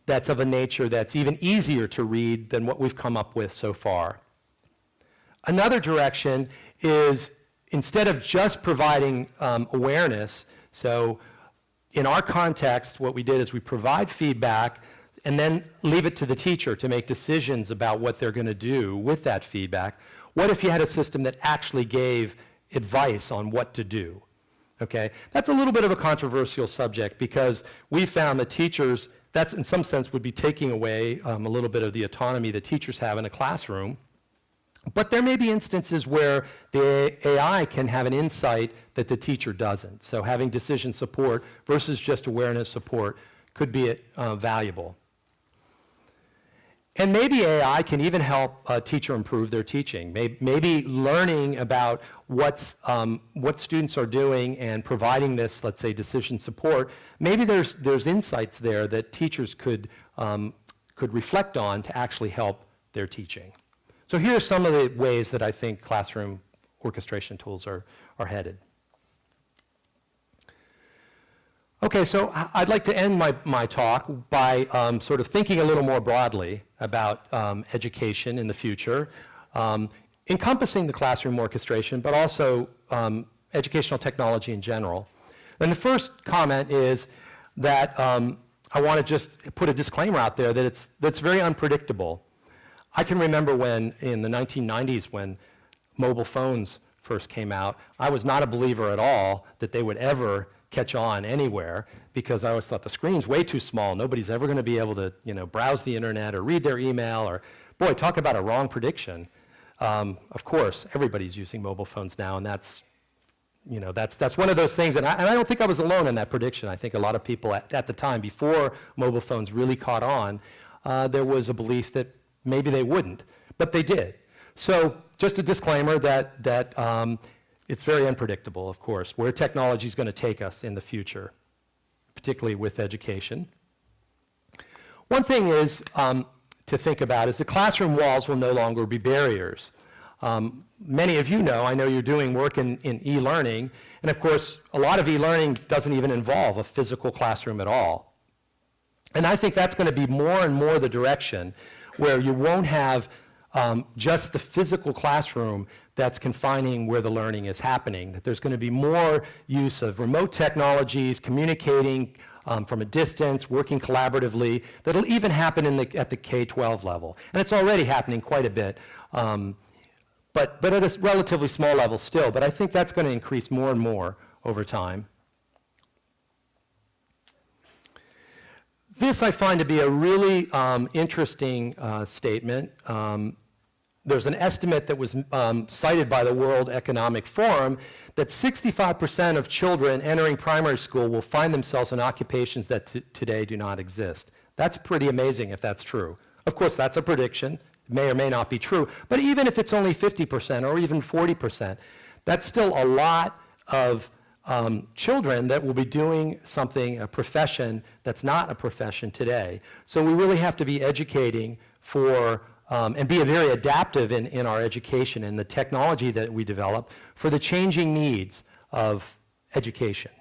that's of a nature that's even easier to read than what we've come up with so far. Another direction is, instead of just providing awareness, so in our context, what we did is we provide feedback and then leave it to the teacher to make decisions about what they're going to do with that feedback. What if you had a system that actually gave advice on what to do? Okay, that's a little bit of a controversial subject because we found that teachers, that's in some sense would be taking away a little bit of the autonomy that teachers have in a classroom. But there may be instances where the AI can have an insight that the teacher doesn't. So having decision support versus just awareness support could be valuable. And maybe AI can even help a teacher improve their teaching. Maybe learning about what students are doing and providing this, let's say, decision support, maybe there's insights there that teachers could reflect on to actually help their teaching. So here are some of the ways that I think classroom orchestration tools are headed. Okay, so I'd like to end my talk by sort of thinking a little more broadly about education in the future, encompassing the classroom orchestration, but also educational technology in general. And the first comment is that I want to just put a disclaimer out there that that's very unpredictable. I can remember when, in the 1990s, when mobile phones first came out, I was not a believer at all that they would ever catch on anywhere, because I always thought the screen's way too small. Nobody's ever going to be able to, browse the internet or read their email, or, boy, talk about a wrong prediction. Of course, everybody's using mobile phones now, and that's one of those things, and I don't think I was alone in that prediction. I think a lot of people at the time, before mobile phones really caught on, there was a belief that maybe they wouldn't, but they did. So just a disclaimer that it's very unpredictable, of course, where technology is going to take us in the future, particularly with education. One thing is to think about is the classroom walls will no longer be barriers. Many of you know, I know you're doing work in e-learning, and of course, a lot of e-learning doesn't even involve a physical classroom at all. And I think that's going to be more and more the direction where you won't have just the physical classroom that's confining where the learning is happening, that there's going to be more use of remote technologies, communicating from a distance, working collaboratively, that'll even happen at the K-12 level. And it's already happening quite a bit, but at a relatively small level still. But I think that's going to increase more and more over time. This I find to be a really interesting statement. There's an estimate that was cited by the World Economic Forum that 65% of children entering primary school will find themselves in occupations that today do not exist. That's pretty amazing if that's true. Of course, that's a prediction. It may or may not be true. But even if it's only 50% or even 40%, that's still a lot of children that will be doing something, a profession that's not a profession today. So we really have to be educating for, and be very adaptive in our education and the technology that we develop for the changing needs of education.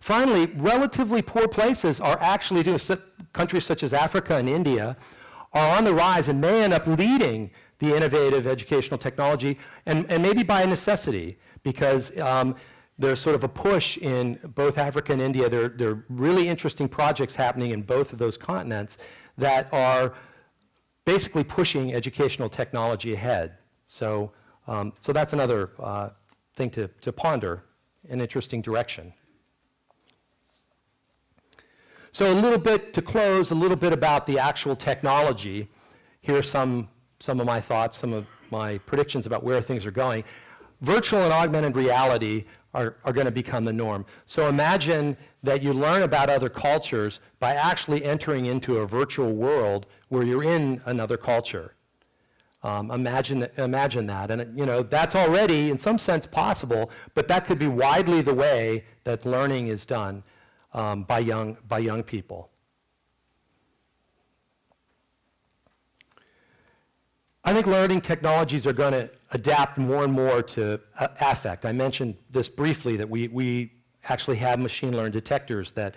Finally, relatively poor places are actually doing, countries such as Africa and India are on the rise and may end up leading the innovative educational technology, and maybe by necessity, because there's sort of a push in both Africa and India. There are really interesting projects happening in both of those continents that are basically pushing educational technology ahead. So that's another thing to ponder an interesting direction. So a little bit to close, a little bit about the actual technology. Here are some of my thoughts, some of my predictions about where things are going. Virtual and augmented reality are going to become the norm. So imagine that you learn about other cultures by actually entering into a virtual world where you're in another culture. Imagine that, and that's already in some sense possible, but that could be widely the way that learning is done by young people. I think learning technologies are going to adapt more and more to affect. I mentioned this briefly, that we actually have machine learned detectors that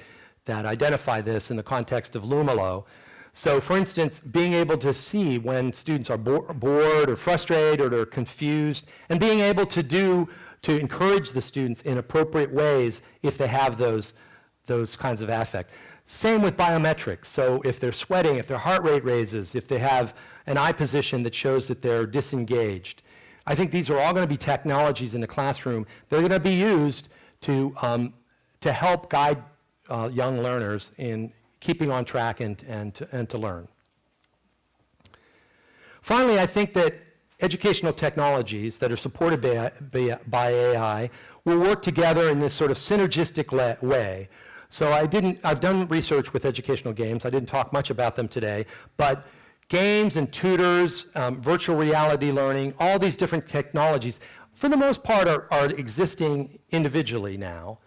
identify this in the context of Lumalo. So for instance, being able to see when students are bored or frustrated or they're confused, and being able to encourage the students in appropriate ways if they have those kinds of affect. Same with biometrics. So if they're sweating, if their heart rate raises, if they have an eye position that shows that they're disengaged. I think these are all going to be technologies in the classroom that are going to be used to help guide young learners in keeping on track and to learn. Finally, I think that educational technologies that are supported by AI will work together in this sort of synergistic way. So I've done research with educational games. I didn't talk much about them today, but games and tutors, virtual reality learning, all these different technologies, for the most part, are existing individually now.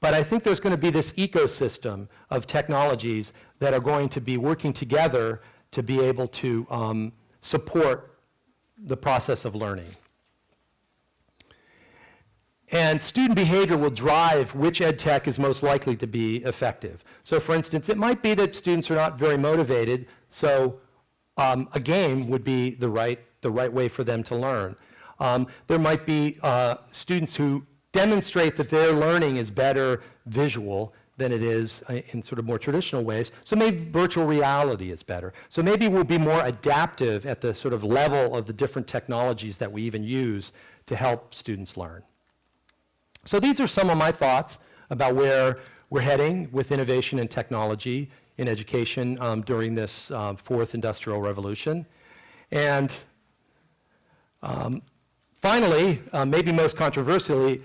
But I think there's going to be this ecosystem of technologies that are going to be working together to be able to support the process of learning. And student behavior will drive which ed tech is most likely to be effective. So for instance, it might be that students are not very motivated, so a game would be the right way for them to learn. There might be students who demonstrate that their learning is better visual than it is in sort of more traditional ways. So maybe virtual reality is better. So maybe we'll be more adaptive at the sort of level of the different technologies that we even use to help students learn. So these are some of my thoughts about where we're heading with innovation and technology in education during this fourth industrial revolution. And finally, maybe most controversial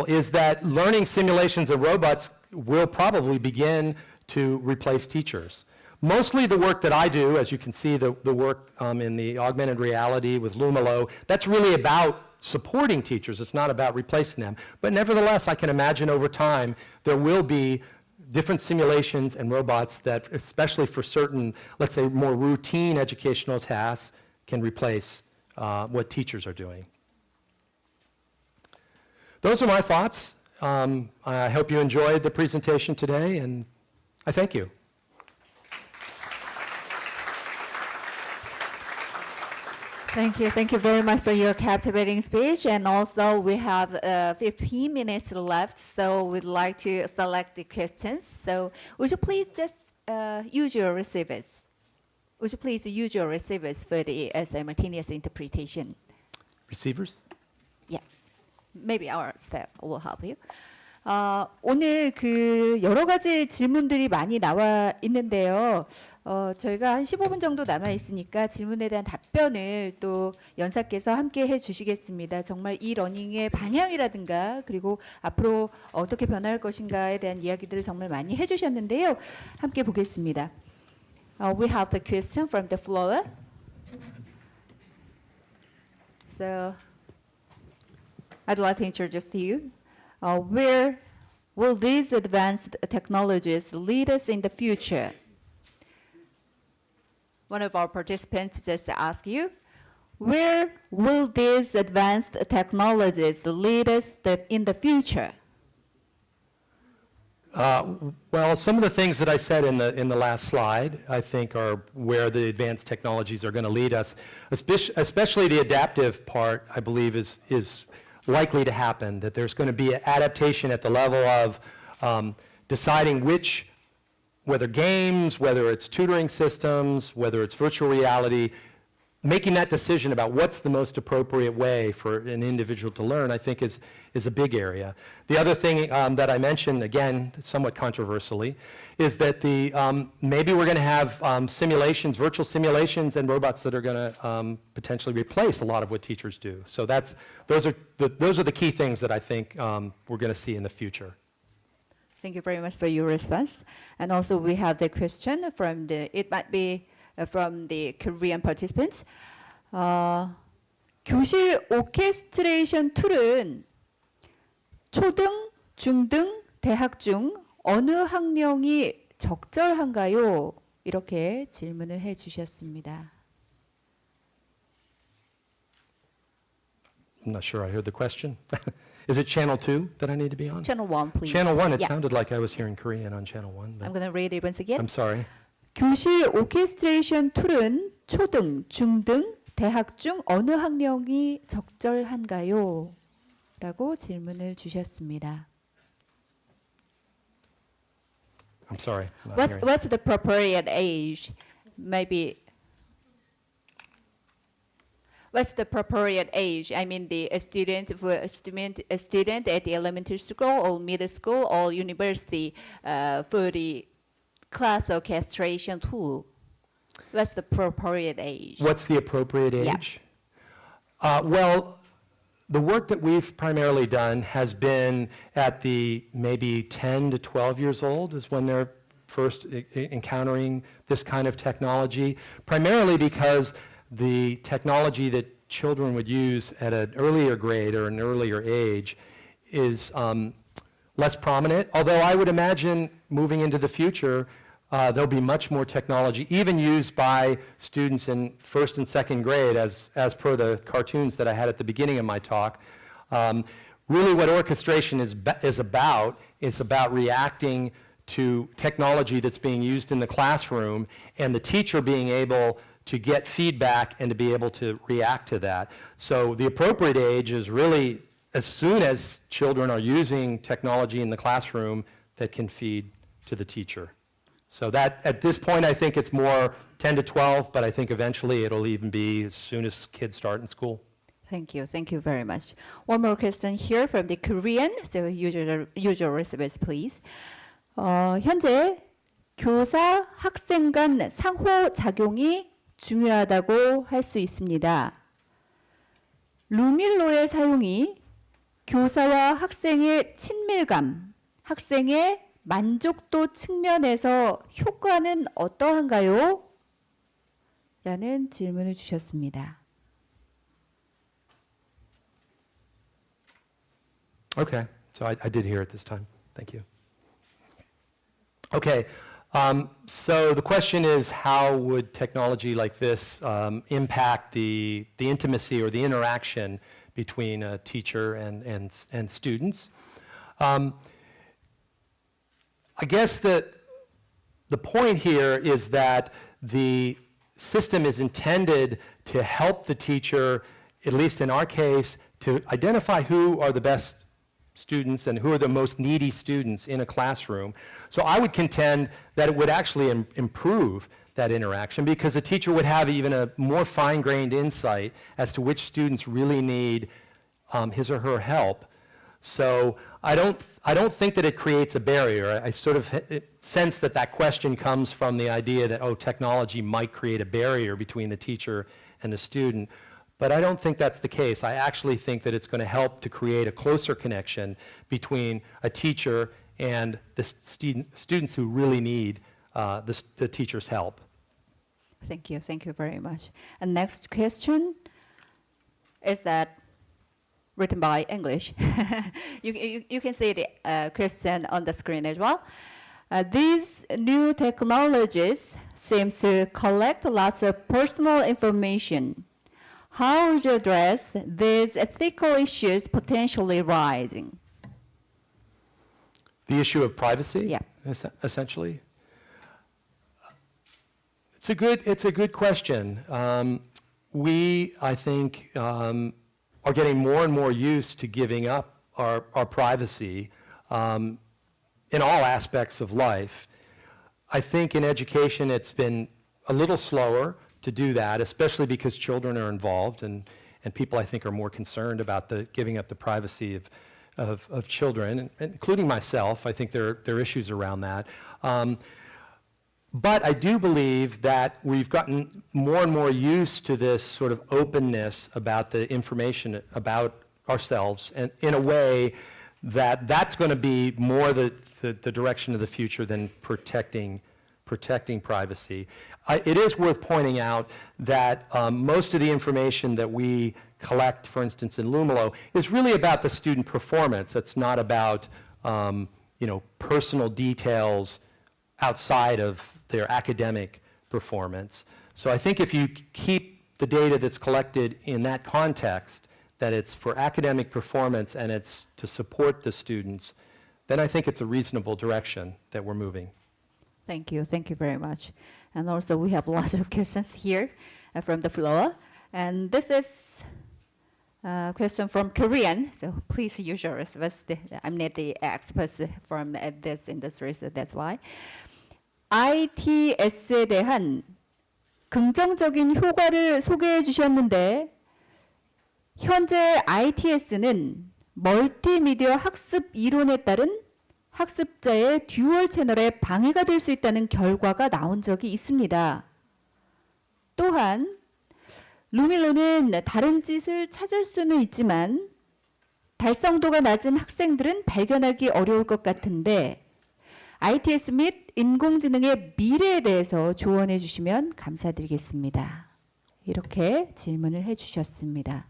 is that learning simulations and robots will probably begin to replace teachers. Mostly the work that I do, as you can see, the work in the augmented reality with Lumalo, that's really about supporting teachers. It's not about replacing them. But nevertheless, I can imagine over time there will be different simulations and robots that, especially for certain, let's say, more routine educational tasks, can replace what teachers are doing. Those are my thoughts. I hope you enjoyed the presentation today, and I thank you. Thank you very much for your captivating speech. And also we have 15 minutes left, so we'd like to select the questions. So would you please just use your receivers? Would you please use your receivers for the simultaneous interpretation? Receivers? Yeah, maybe our staff will help you. 오늘 그 여러 가지 질문들이 많이 나와 있는데요. 저희가 한 15분 정도 남아 있으니까 질문에 대한 답변을 또 연사께서 함께 해주시겠습니다. 정말 이 러닝의 방향이라든가 그리고 앞으로 어떻게 변할 것인가에 대한 이야기들을 정말 많이 해주셨는데요. 함께 보겠습니다. We have the question from the floor. So I'd like to introduce to you. Where will these advanced technologies lead us in the future? One of our participants just asked you, where will these advanced technologies lead us in the future? Well, some of the things that I said in the last slide, I think, are where the advanced technologies are going to lead us. Especially the adaptive part, I believe, is likely to happen, that there's going to be adaptation at the level of deciding whether games, whether it's tutoring systems, whether it's virtual reality, making that decision about what's the most appropriate way for an individual to learn, I think is a big area. The other thing that I mentioned, again, somewhat controversially, is that maybe we're going to have simulations, virtual simulations, and robots that are going to potentially replace a lot of what teachers do. So those are the key things that I think we're going to see in the future. Thank you very much for your response. And also we have the question from it might be from the Korean participants. 교실 오케스트레이션 툴은 초등, 중등, 대학 중 어느 학령이 적절한가요? 이렇게 질문을 해주셨습니다. I'm not sure I heard the question. Is it channel 2 that I need to be on? Channel 1, please. Channel 1, it Yeah. sounded like I was hearing Korean on channel 1. I'm going to read it once again. I'm sorry. 교실 오케스트레이션 툴은 초등, 중등, 대학 중 어느 학령이 적절한가요? 라고 질문을 주셨습니다. I'm sorry. I'm not hearing. What's the appropriate age? Maybe. What's the appropriate age? I mean, a student at the elementary school or middle school or university for the class orchestration tool. What's the appropriate age? What's the appropriate Yeah. age? Well, the work that we've primarily done has been at the maybe 10 to 12 years old is when they're first encountering this kind of technology, primarily because the technology that children would use at an earlier grade or an earlier age is less prominent, although I would imagine moving into the future, there'll be much more technology, even used by students in first and second grade, as per the cartoons that I had at the beginning of my talk. Really what orchestration is about reacting to technology that's being used in the classroom and the teacher being able to get feedback and to be able to react to that. So the appropriate age is really as soon as children are using technology in the classroom that can feed to the teacher. So that, at this point, I think it's more 10 to 12, but I think eventually it'll even be as soon as kids start in school. Thank you very much. One more question here from the Korean, so usual response, please. 현재 교사, 학생 간 상호작용이 중요하다고 할 수 있습니다. 루밀로의 사용이 교사와 학생의 친밀감, 학생의 만족도 측면에서 효과는 어떠한가요? 라는 질문을 주셨습니다. Okay, so I did hear it this time. Thank you. Okay, so the question is, how would technology like this impact the intimacy or the interaction between a teacher and students? I guess that the point here is that the system is intended to help the teacher, at least in our case, to identify who are the best students and who are the most needy students in a classroom. So I would contend that it would actually improve that interaction because the teacher would have even a more fine-grained insight as to which students really need his or her help. So I don't think that it creates a barrier. I sort of sense that question comes from the idea that, oh, technology might create a barrier between the teacher and the student. But I don't think that's the case. I actually think that it's going to help to create a closer connection between a teacher and the students who really need the teacher's help. Thank you very much. And next question is that written by English. you can see the question on the screen as well. These new technologies seems to collect lots of personal information. How would you address these ethical issues potentially rising? The issue of privacy, Yeah. Essentially. It's a good question. We, I think, are getting more and more used to giving up our privacy in all aspects of life. I think in education it's been a little slower to do that, especially because children are involved and people, I think, are more concerned about the giving up the privacy of children, and including myself. I think there are issues around that. But I do believe that we've gotten more and more used to this sort of openness about the information about ourselves, and in a way that's going to be more the direction of the future than protecting privacy. It is worth pointing out that most of the information that we collect, for instance, in Lumilo, is really about the student performance. It's not about personal details outside of their academic performance. So I think if you keep the data that's collected in that context, that it's for academic performance and it's to support the students, then I think it's a reasonable direction that we're moving. Thank you very much. And also we have lots of questions here from the floor. And this is a question from Korean, so please use yours. I'm not the expert from this industry, so that's why. ITS에 대한 긍정적인 효과를 소개해 주셨는데 현재 ITS는 멀티미디어 학습 이론에 따른 학습자의 듀얼 채널에 방해가 될 수 있다는 결과가 나온 적이 있습니다. 또한 루밀로는 다른 짓을 찾을 수는 있지만 달성도가 낮은 학생들은 발견하기 어려울 것 같은데 ITS 및 인공지능의 미래에 대해서 조언해 주시면 감사드리겠습니다. 이렇게 질문을 해 주셨습니다.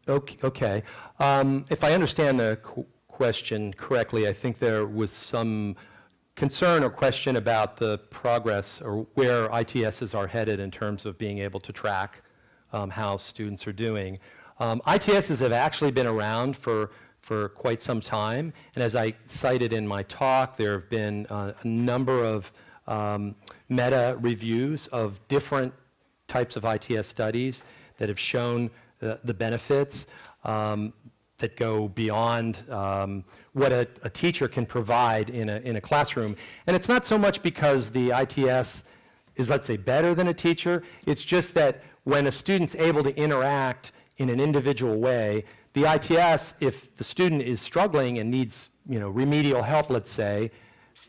Okay. If I understand the question correctly, I think there was some concern or question about the progress or where ITSs are headed in terms of being able to track how students are doing. ITSs have actually been around for quite some time, and as I cited in my talk, there have been a number of meta reviews of different types of ITS studies that have shown the benefits that go beyond what a teacher can provide in a classroom. And it's not so much because the ITS is, let's say, better than a teacher. It's just that when a student's able to interact in an individual way, the ITS, if the student is struggling and needs remedial help, let's say,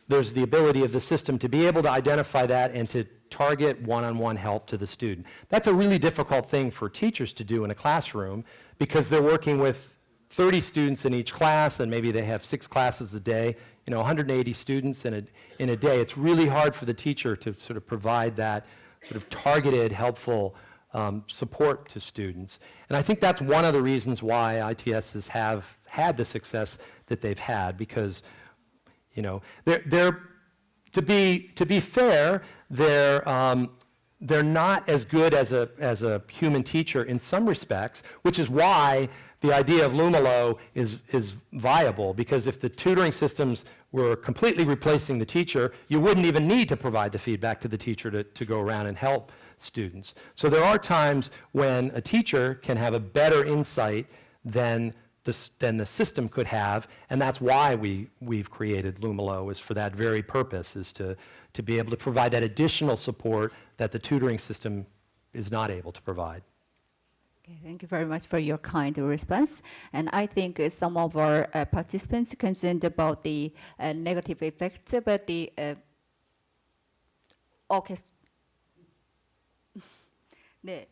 there's the ability of the system to be able to identify that and to target one-on-one help to the student. That's a really difficult thing for teachers to do in a classroom because they're working with 30 students in each class, and maybe they have 6 classes a day, 180 students in a day. It's really hard for the teacher to sort of provide that sort of targeted, helpful support to students. And I think that's one of the reasons why ITSs have had the success that they've had, because they're to be fair, they're not as good as a human teacher in some respects, which is why the idea of Lumilo is viable, because if the tutoring systems were completely replacing the teacher, you wouldn't even need to provide the feedback to the teacher to go around and help students. So there are times when a teacher can have a better insight than the system could have, and that's why we've created Lumilo, is for that very purpose, is to be able to provide that additional support that the tutoring system is not able to provide. Okay, thank you very much for your kind response. And I think some of our participants concerned about the negative effects about the 네,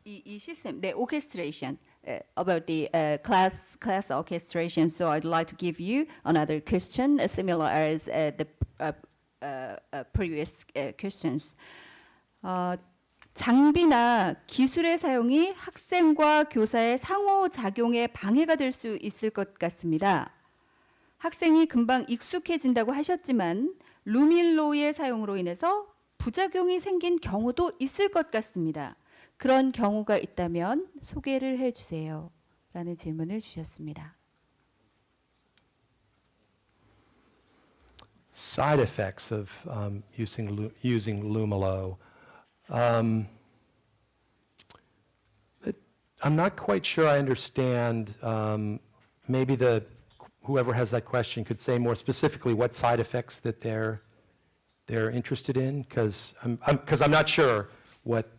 이 시스템, the orchestration, about the class orchestration. So I'd like to give you another question, similar as the previous questions. 장비나 기술의 사용이 학생과 교사의 상호작용에 방해가 될 수 있을 것 같습니다. 학생이 금방 익숙해진다고 하셨지만 루밀로의 사용으로 인해서 부작용이 생긴 경우도 있을 것 같습니다. 그런 경우가 있다면 소개를 해주세요. 라는 질문을 주셨습니다. Side effects of using Lumilo. I'm not quite sure I understand. Maybe whoever has that question could say more specifically what side effects that they're they're interested in? Because I'm not sure what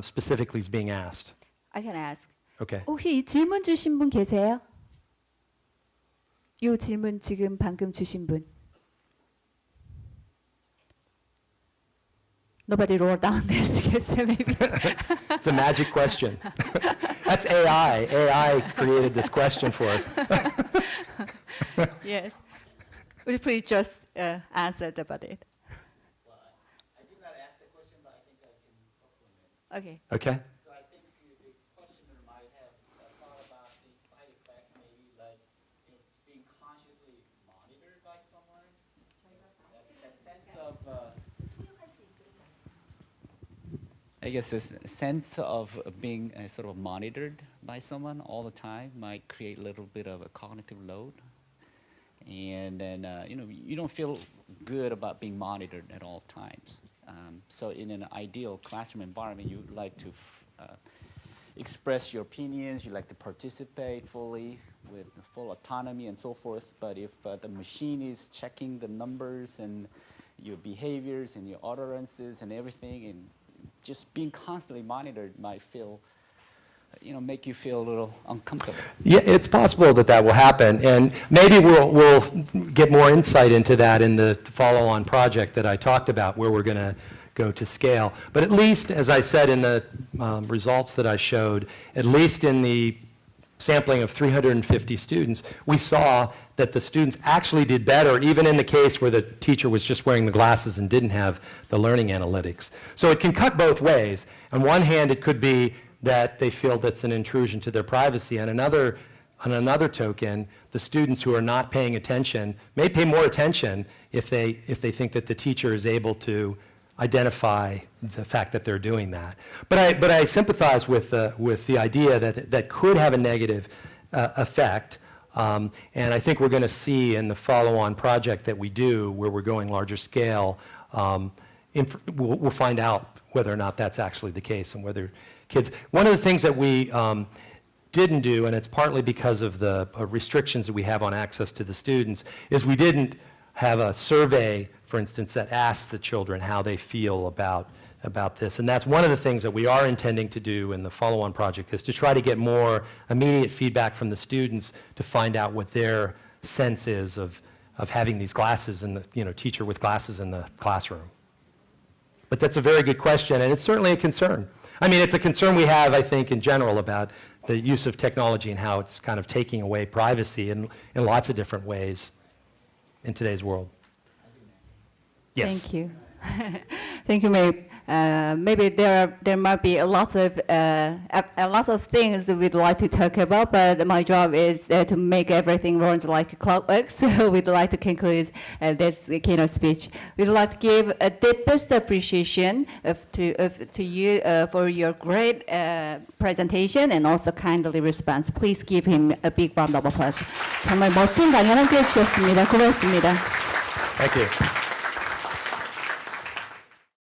specifically is being asked. I can ask. Okay. 혹시 이 질문 주신 분 계세요? 이 질문 지금 방금 주신 분. Nobody wrote down this, guess maybe. It's a magic question. That's AI. AI created this question for us. Yes. Would you please just answer about it? Well, I did not ask the question, but I think I can supplement. Okay. Okay? So I think the questioner might have thought about the side effect, maybe like it's being consciously monitored by someone. That sense of, I guess this sense of being sort of monitored by someone all the time might create a little bit of a cognitive load. And then, you don't feel good about being monitored at all times. So in an ideal classroom environment, you like to express your opinions, you like to participate fully with full autonomy and so forth. But if the machine is checking the numbers and your behaviors and your utterances and everything, and just being constantly monitored might feel, make you feel a little uncomfortable. Yeah, it's possible that that will happen, and maybe we'll get more insight into that in the follow-on project that I talked about, where we're going to go to scale. But at least, as I said in the results that I showed, at least in the sampling of 350 students, we saw that the students actually did better, even in the case where the teacher was just wearing the glasses and didn't have the learning analytics. So it can cut both ways. On one hand, it could be that they feel that's an intrusion to their privacy. On another token, the students who are not paying attention may pay more attention if they think that the teacher is able to identify the fact that they're doing that. But I sympathize with the idea that that could have a negative effect. And I think we're going to see in the follow-on project that we do, where we're going larger scale, we'll find out whether or not that's actually the case, and whether kids. One of the things that we didn't do, and it's partly because of the restrictions that we have on access to the students, is we didn't have a survey, for instance, that asks the children how they feel about this. And that's one of the things that we are intending to do in the follow-on project, is to try to get more immediate feedback from the students to find out what their sense is of having these glasses and the teacher with glasses in the classroom. But that's a very good question, and it's certainly a concern. I mean, it's a concern we have, I think, in general about the use of technology and how it's kind of taking away privacy in lots of different ways in today's world. Yes. Thank you. Thank you, Maybe. Maybe there might be a lot of things we'd like to talk about, but my job is to make everything run like clockwork. So we'd like to conclude this keynote speech. We'd like to give a deepest appreciation to you for your great presentation and also kindly response. Please give him a big round of applause. 정말 멋진 강연 함께 해주셨습니다. 고맙습니다. Thank you.